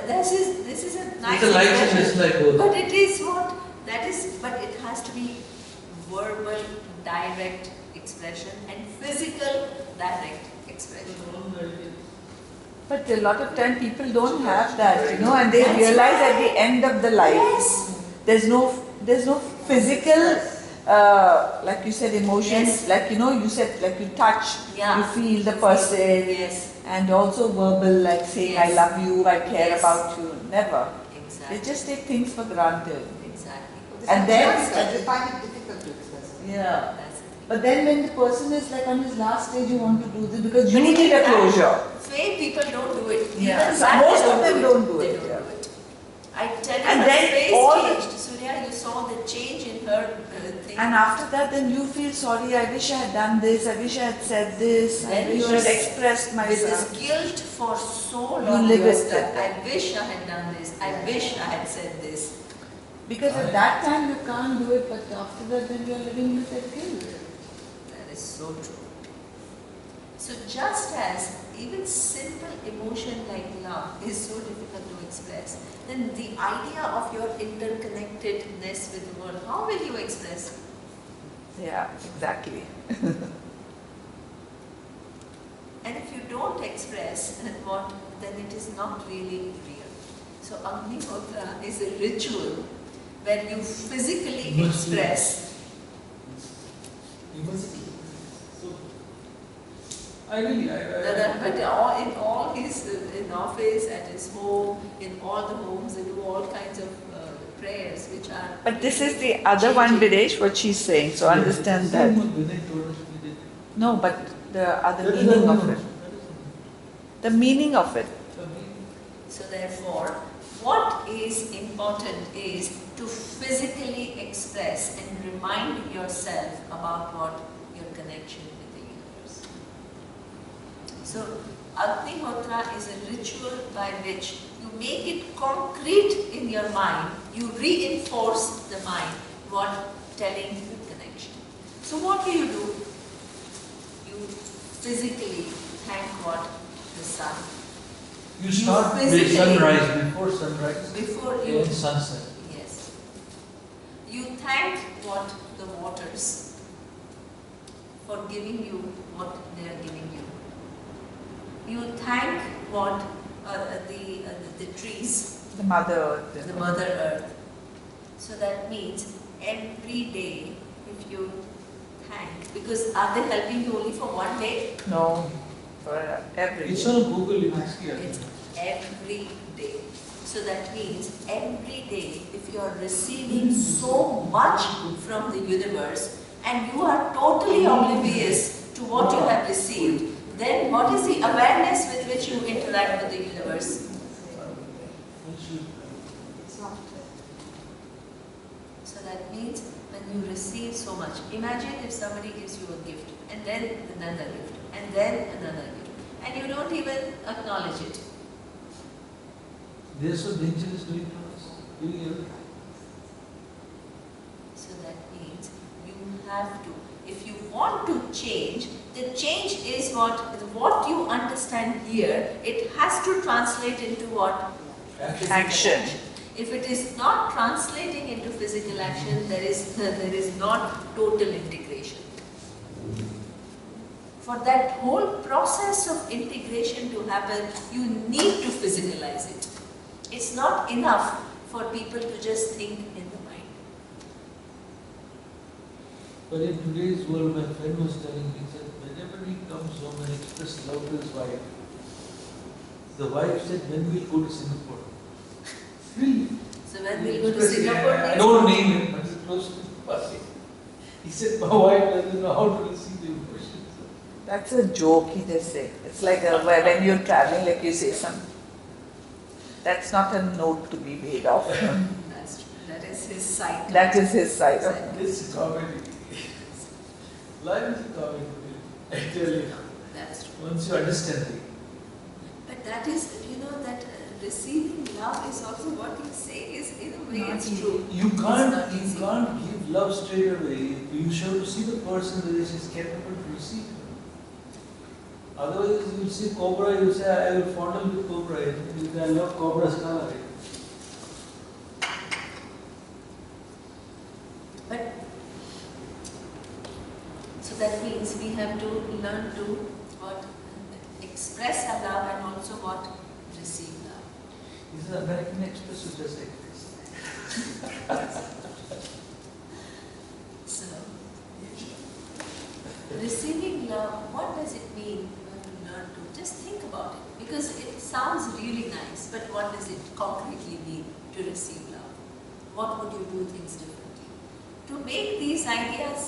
this is a nice It's a like and expression. dislike both. But it is what, but it has to be verbal, direct expression and physical, direct expression. But a lot of time people don't have that, and they realize at the end of the life, Yes. there's no physical, like you said, emotions, Yes. like you said, like you touch, Yeah. you feel the person, Yes, and also verbal, like saying, I Yes. love you, I care Yes. about you, never. They exactly. just take things for granted. Exactly. And then- they find it difficult to express. Yeah. That's the thing. But then when the person is like on his last stage, you want to do this because you But even need a that, closure. Fake people don't do it. Yeah. Even So that most they of them don't do They it, don't yeah. do it. I tell you, And her then face all the- changed. Surya, you saw the change in her thing. And after that, then you feel sorry. I wish I had done this. I wish I had said this. I Then wish you I had are expressed with this myself. guilt for so You long. live you are with stuck. that. I wish I had done this. I wish I had said this. Because at that time you can't do it, but after that, then you are living with that guilt. That is so true. So just as even simple emotion like love is so difficult to express, then the idea of your interconnectedness with the world, how will you express? Yeah, exactly. And if you don't express what, then it is not really real. So Agnihotra is a ritual where you physically Must be. express. You must. So, I really, But in all his in office, at his home, in all the homes, they do all kinds of prayers which are. But this is the other one, Videsh, what she's saying. So understand that. No, but the other meaning of it. The meaning of it. So therefore, what is important is to physically express and remind yourself about what your connection with the universe. So Agnihotra is a ritual by which you make it concrete in your mind, you reinforce the mind what telling you connection. So what do? You physically thank what? The sun. You start with physically- sunrise, before sunrise, Before you, and sunset. yes. You thank what? The waters for giving you what they are giving you. You thank what? The trees, The Mother Earth. the Mother Earth. So that means every day if you thank, because are they helping you only for one day? No, for every It's day. on Google, you can see It's it. every day. So that means every day if you are receiving so much from the universe and you are totally oblivious to what you have received, then what is the awareness with which you interact with the universe? So that means when you receive so much, imagine if somebody gives you a gift and then another gift and then another gift and you don't even acknowledge it. They're so dangerous doing to us, doing everything. So that means you have to, if you want to change, the change is what you understand here, it has to translate into what? Physical Action. If it is not translating into physical action, there is not total integration. For that whole process of integration to happen, you need to physicalize it. It's not enough for people to just think in the mind. But in today's world, my friend was telling me, he said, whenever he comes home and expresses love to his wife, the wife said, when will go to Singapore? Really? So when we go to Singapore, I don't name him, but it's close to the party. He said, my wife doesn't know how to receive the emotions. That's a joke he just said. It's like when you're traveling, like you say some. That's not a note to be made of. that's true. That is his side. That is his side of it. This is comedy. Life is a comedy. I tell you. That's true. Once you understand it. But that is, that receiving love is also what you say is, in a way, it's true. You It's not can't easy. give love straight away. You should see the person whether she's capable to receive it. Otherwise, you see cobra, you say, I will fondle with cobra. You say, I love cobra's color. But, so that means we have to learn to what? Express our love and also what? Receive love. This is American Express who just like this. So, receiving love, what does it mean to learn to? Just think about it, because it sounds really nice, but what does it concretely mean to receive love? What would you do things differently? to make these ideas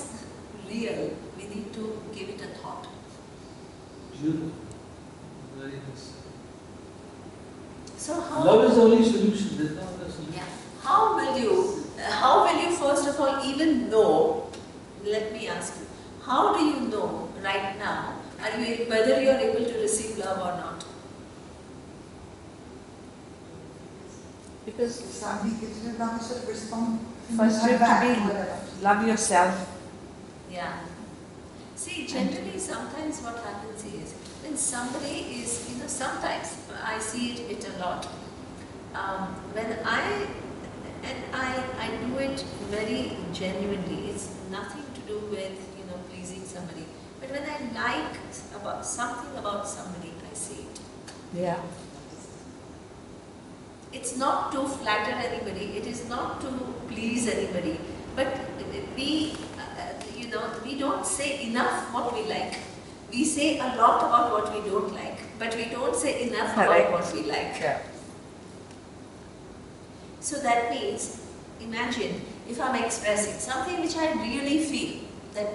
real, we need to give it a thought. Beautiful. Very nice. So how? Love is the only solution. There's no other solution. Yeah. How will you first of all even know? Let me ask you. How do you know right now whether you are able to receive love or not? Because If somebody gives you love, you should respond. first you have to whatever. love yourself. Yeah. See, generally sometimes what happens is, when somebody is, sometimes I see it a lot. When I do it very genuinely, it's nothing to do with, pleasing somebody. But when I like something about somebody, I see it. Yeah. It's not to flatter anybody, it is not to please anybody, but we don't say enough what we like. We say a lot about what we don't like, but we don't say enough Correct. about what we like. Yeah. So that means, imagine if I'm expressing something which I really feel, that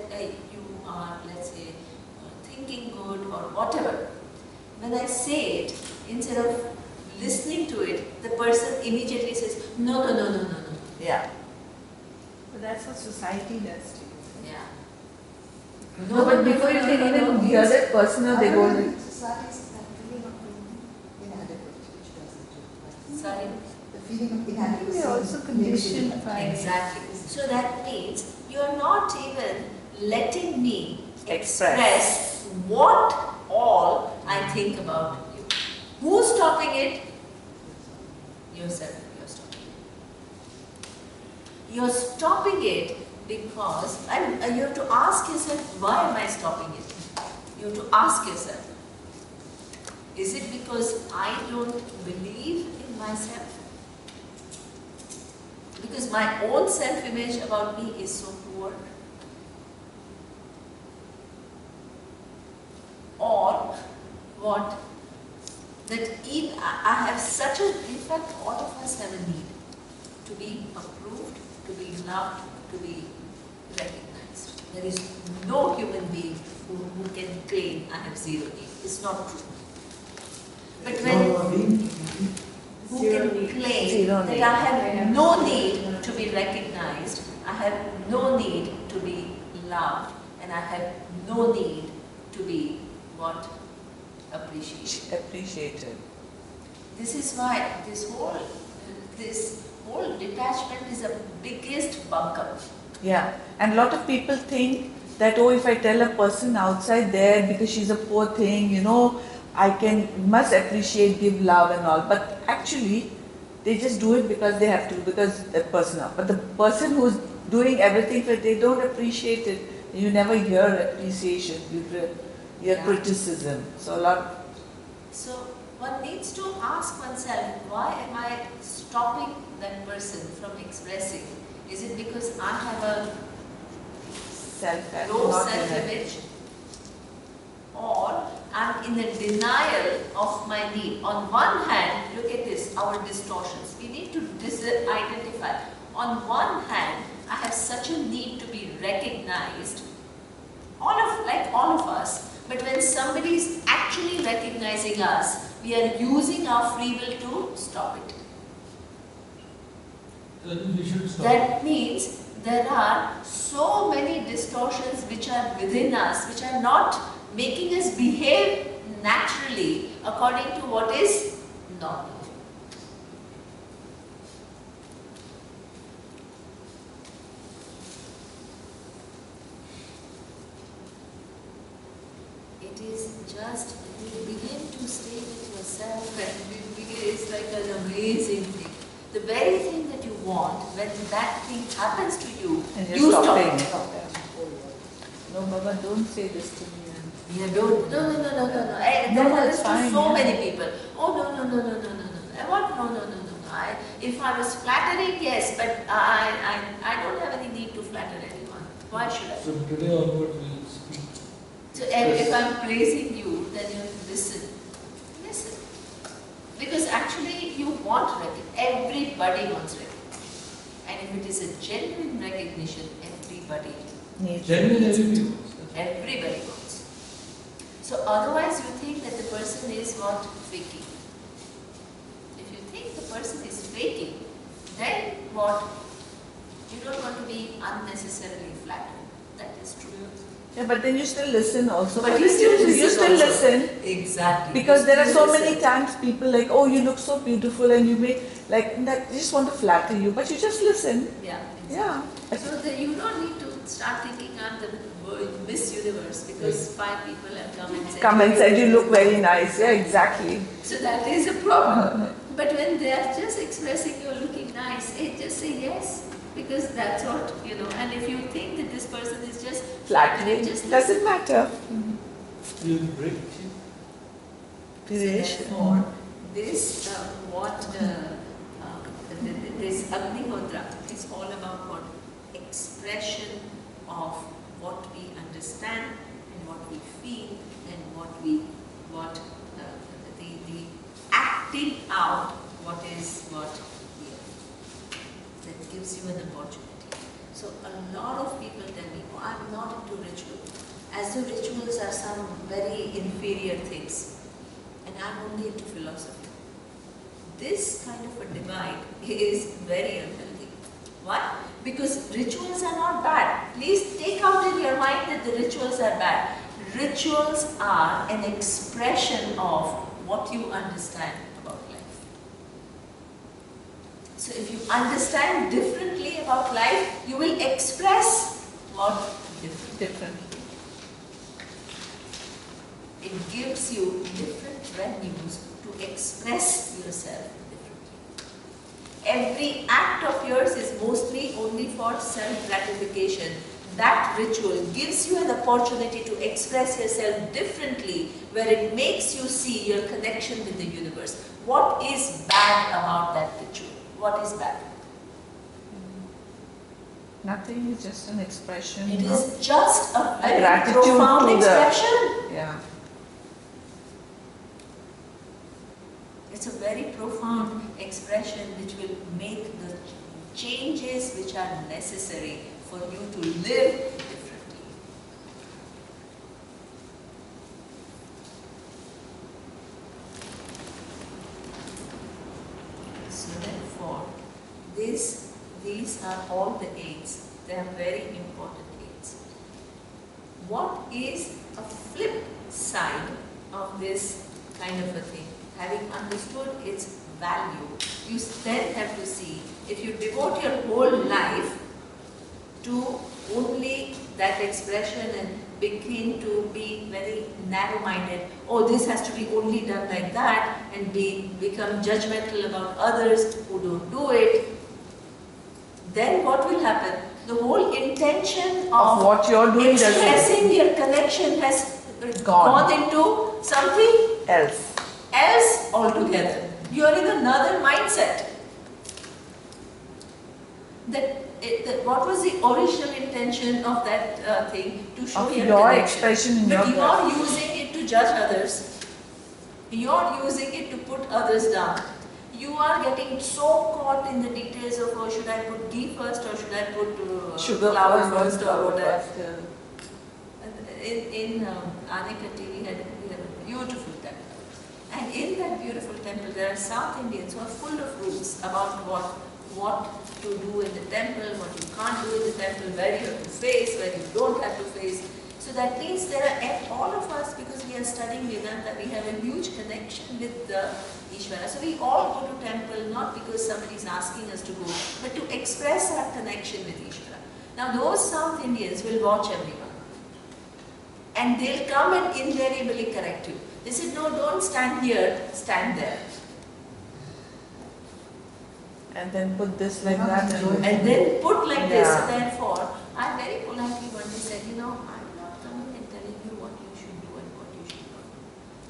you are, let's say, thinking good or whatever. When I say it, instead of listening to it, the person immediately says, no. Yeah. But that's what society does too. Yeah. No, but before you can even hear that person, or they I go. don't think society is that feeling of being inadequate, which doesn't do. Sorry? The feeling of inadequacy. We are also conditioned by Exactly. So that means you are not even letting me Express. what all I think about you. Who's stopping it? Yourself. You're stopping it because you have to ask yourself, why am I stopping it? You have to ask yourself, is it because I don't believe in myself? Because my own self-image about me is so poor? Or what? That I have such a, in fact all of us have a need to be approved, to be loved, to be recognized. There is no human being who can claim I have zero need. It's not true. But who can claim Zero that need. I have no need to be recognized, I have no need to be loved, and I have no need to be what? Appreciated. Appreciated. This is why this whole detachment is the biggest bunker. Yeah. And a lot of people think that, oh, if I tell a person outside there because she's a poor thing, must appreciate, give love and all. But actually, they just do it because they have to, because that person. But the person who's doing everything for it, they don't appreciate it. You never hear appreciation. You hear criticism. So one needs to ask oneself, why am I stopping that person from expressing? Is it because I have a low self-image? Or I'm in a denial of my need? On one hand, look at this, our distortions. We need to identify. On one hand, I have such a need to be recognized, all of us. But when somebody is actually recognizing us, we are using our free will to stop it. Then we should stop. That means there are so many distortions which are within us, which are not making us behave naturally according to what is normal. It is just, you begin to stay with yourself, and it's like an amazing thing. The very thing that you want, when that thing happens to you, And you you're stop stopping. it. No, Baba, don't say this to me. Yeah, don't, no. That No, happens it's to fine, so yeah. many people. Oh, no. What? No. If I was flattering, yes, but I don't have any need to flatter anyone. Why should I? From today onwards, we'll speak. So if I'm praising you, then you have to listen. Because actually you want recognition. Everybody wants recognition. And And if it is a genuine recognition, everybody Needs Genuine it. everybody. Everybody wants. So otherwise you think that the person is what? Faking. If you think the person is faking, then what? You don't want to be unnecessarily flattered. That is true. Yeah, but then you still listen also. But you still listen also. listen. Exactly. Because there are You still so many listen. times people like, oh, you look so beautiful, and you may like that. They just want to flatter you, but you just listen. Yeah. Yeah. So you don't need to start thinking I'm the Miss Universe because 5 people have come and said You look very nice. Yeah, exactly. So that is a problem. But when they are just expressing you're looking nice, just say yes because that's what And if you think that this person is just Flattering just doesn't matter. You break. So therefore, this this Agnihotra is all about what? Expression of what we understand and what we feel and the acting out what is what here. That gives you an opportunity. So a lot of people tell me, oh, I'm not into ritual. As though rituals are some very inferior things. And I'm only into philosophy. This kind of a divide is very unhealthy. Why? Because rituals are not bad. Please take out in your mind that the rituals are bad. Rituals are an expression of what you understand about life. So if you understand differently about life, you will express what? Differently. It gives you different venues to express yourself differently. Every act of yours is mostly only for self-gratification. That ritual gives you an opportunity to express yourself differently, where it makes you see your connection with the universe. What is bad about that ritual? What is bad? Nothing is just an expression. It is just a very gratitude profound to expression. Yeah. It's a very profound expression which will make the changes which are necessary for you to live differently. So therefore, these are all the aids. They are very important aids. What is a flip side of this kind of a thing? Having understood its value, you then have to see, if you devote your whole life to only that expression and begin to be very narrow-minded, oh, this has to be only done like that, and become judgmental about others who don't do it, then what will happen? The whole intention of what you're doing expressing your connection has gone into something else altogether. You are in another mindset. What was the original intention of that thing? To show Of your your connection. expression in But your you are using it to judge others. You are using it to put others down. You are getting so caught in the details of, oh, should I put ghee first or should I put sugar flour first or whatever. first. In Anikati we had a beautiful temple. And in that beautiful temple there are South Indians who are full of rules about what to do in the temple, what you can't do in the temple, where you have to face, where you don't have to face. So that means there are, all of us, because we are studying Vedanta, we have a huge connection with the Ishvara. So we all go to temple not because somebody is asking us to go, but to express our connection with Ishvara. Now those South Indians will watch everyone. And they'll come and invariably correct you. They said, no, don't stand here, stand there. And then put this like that. And then put like this. Yeah. So therefore, I very politely one day said, I'm not coming and telling you what you should do and what you should not do.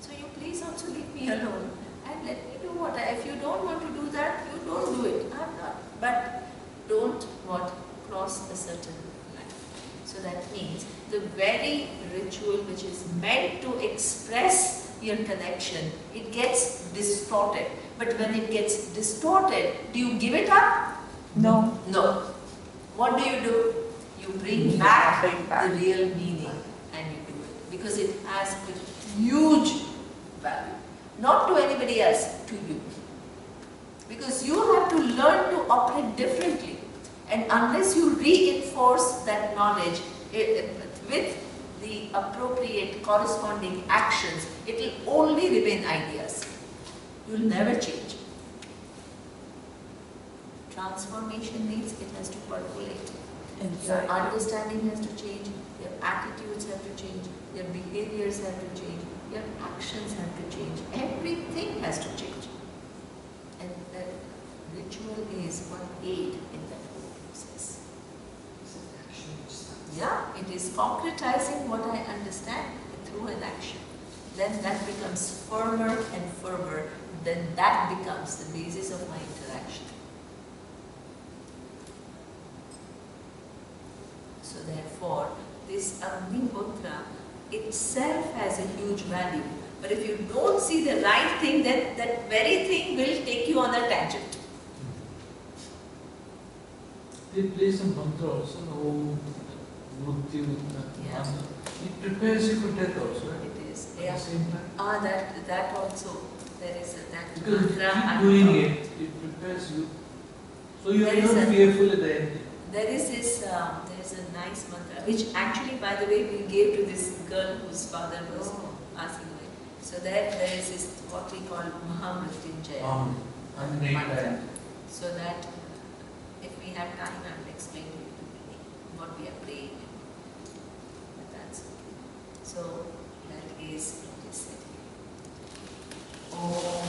So you please also leave me alone and let me do what if you don't want to do that, you don't do it. I'm not. But don't cross a certain line. So that means the very ritual which is meant to express your connection, it gets distorted. But when it gets distorted, do you give it up? No. No. What do? You bring back Bring back. the real meaning and you do it. Because it has a huge value. Not to anybody else, to you. Because you have to learn to operate differently. And unless you reinforce that knowledge with the appropriate corresponding actions, it will only remain ideas. You will never change. Transformation means it has to percolate. Your understanding has to change, your attitudes have to change, your behaviors have to change, your actions have to change. Everything has to change. And that ritual is one aid in that whole process. Yeah, it is concretizing what I understand through an action. Then that becomes firmer and firmer. Then that becomes the basis of my interaction. So therefore, this Agnihotra itself has a huge value. But if you don't see the right thing, then that very thing will take you on a tangent. They play some mantra also, Om, Murti, Yeah. It prepares you for death also, right? It is. At Yeah. the same time. That also. There is that Because if you mantra keep and doing it prepares you. So you are There is not a- fearful at the end. There is a nice mantra, which actually, by the way, we gave to this girl whose father was passing away. So there is this, what we call Mahamrityunjaya And make mantra. that. So that if we have time, I will explain to you the meaning, what we are praying. But that's okay. So that is what is said here. Om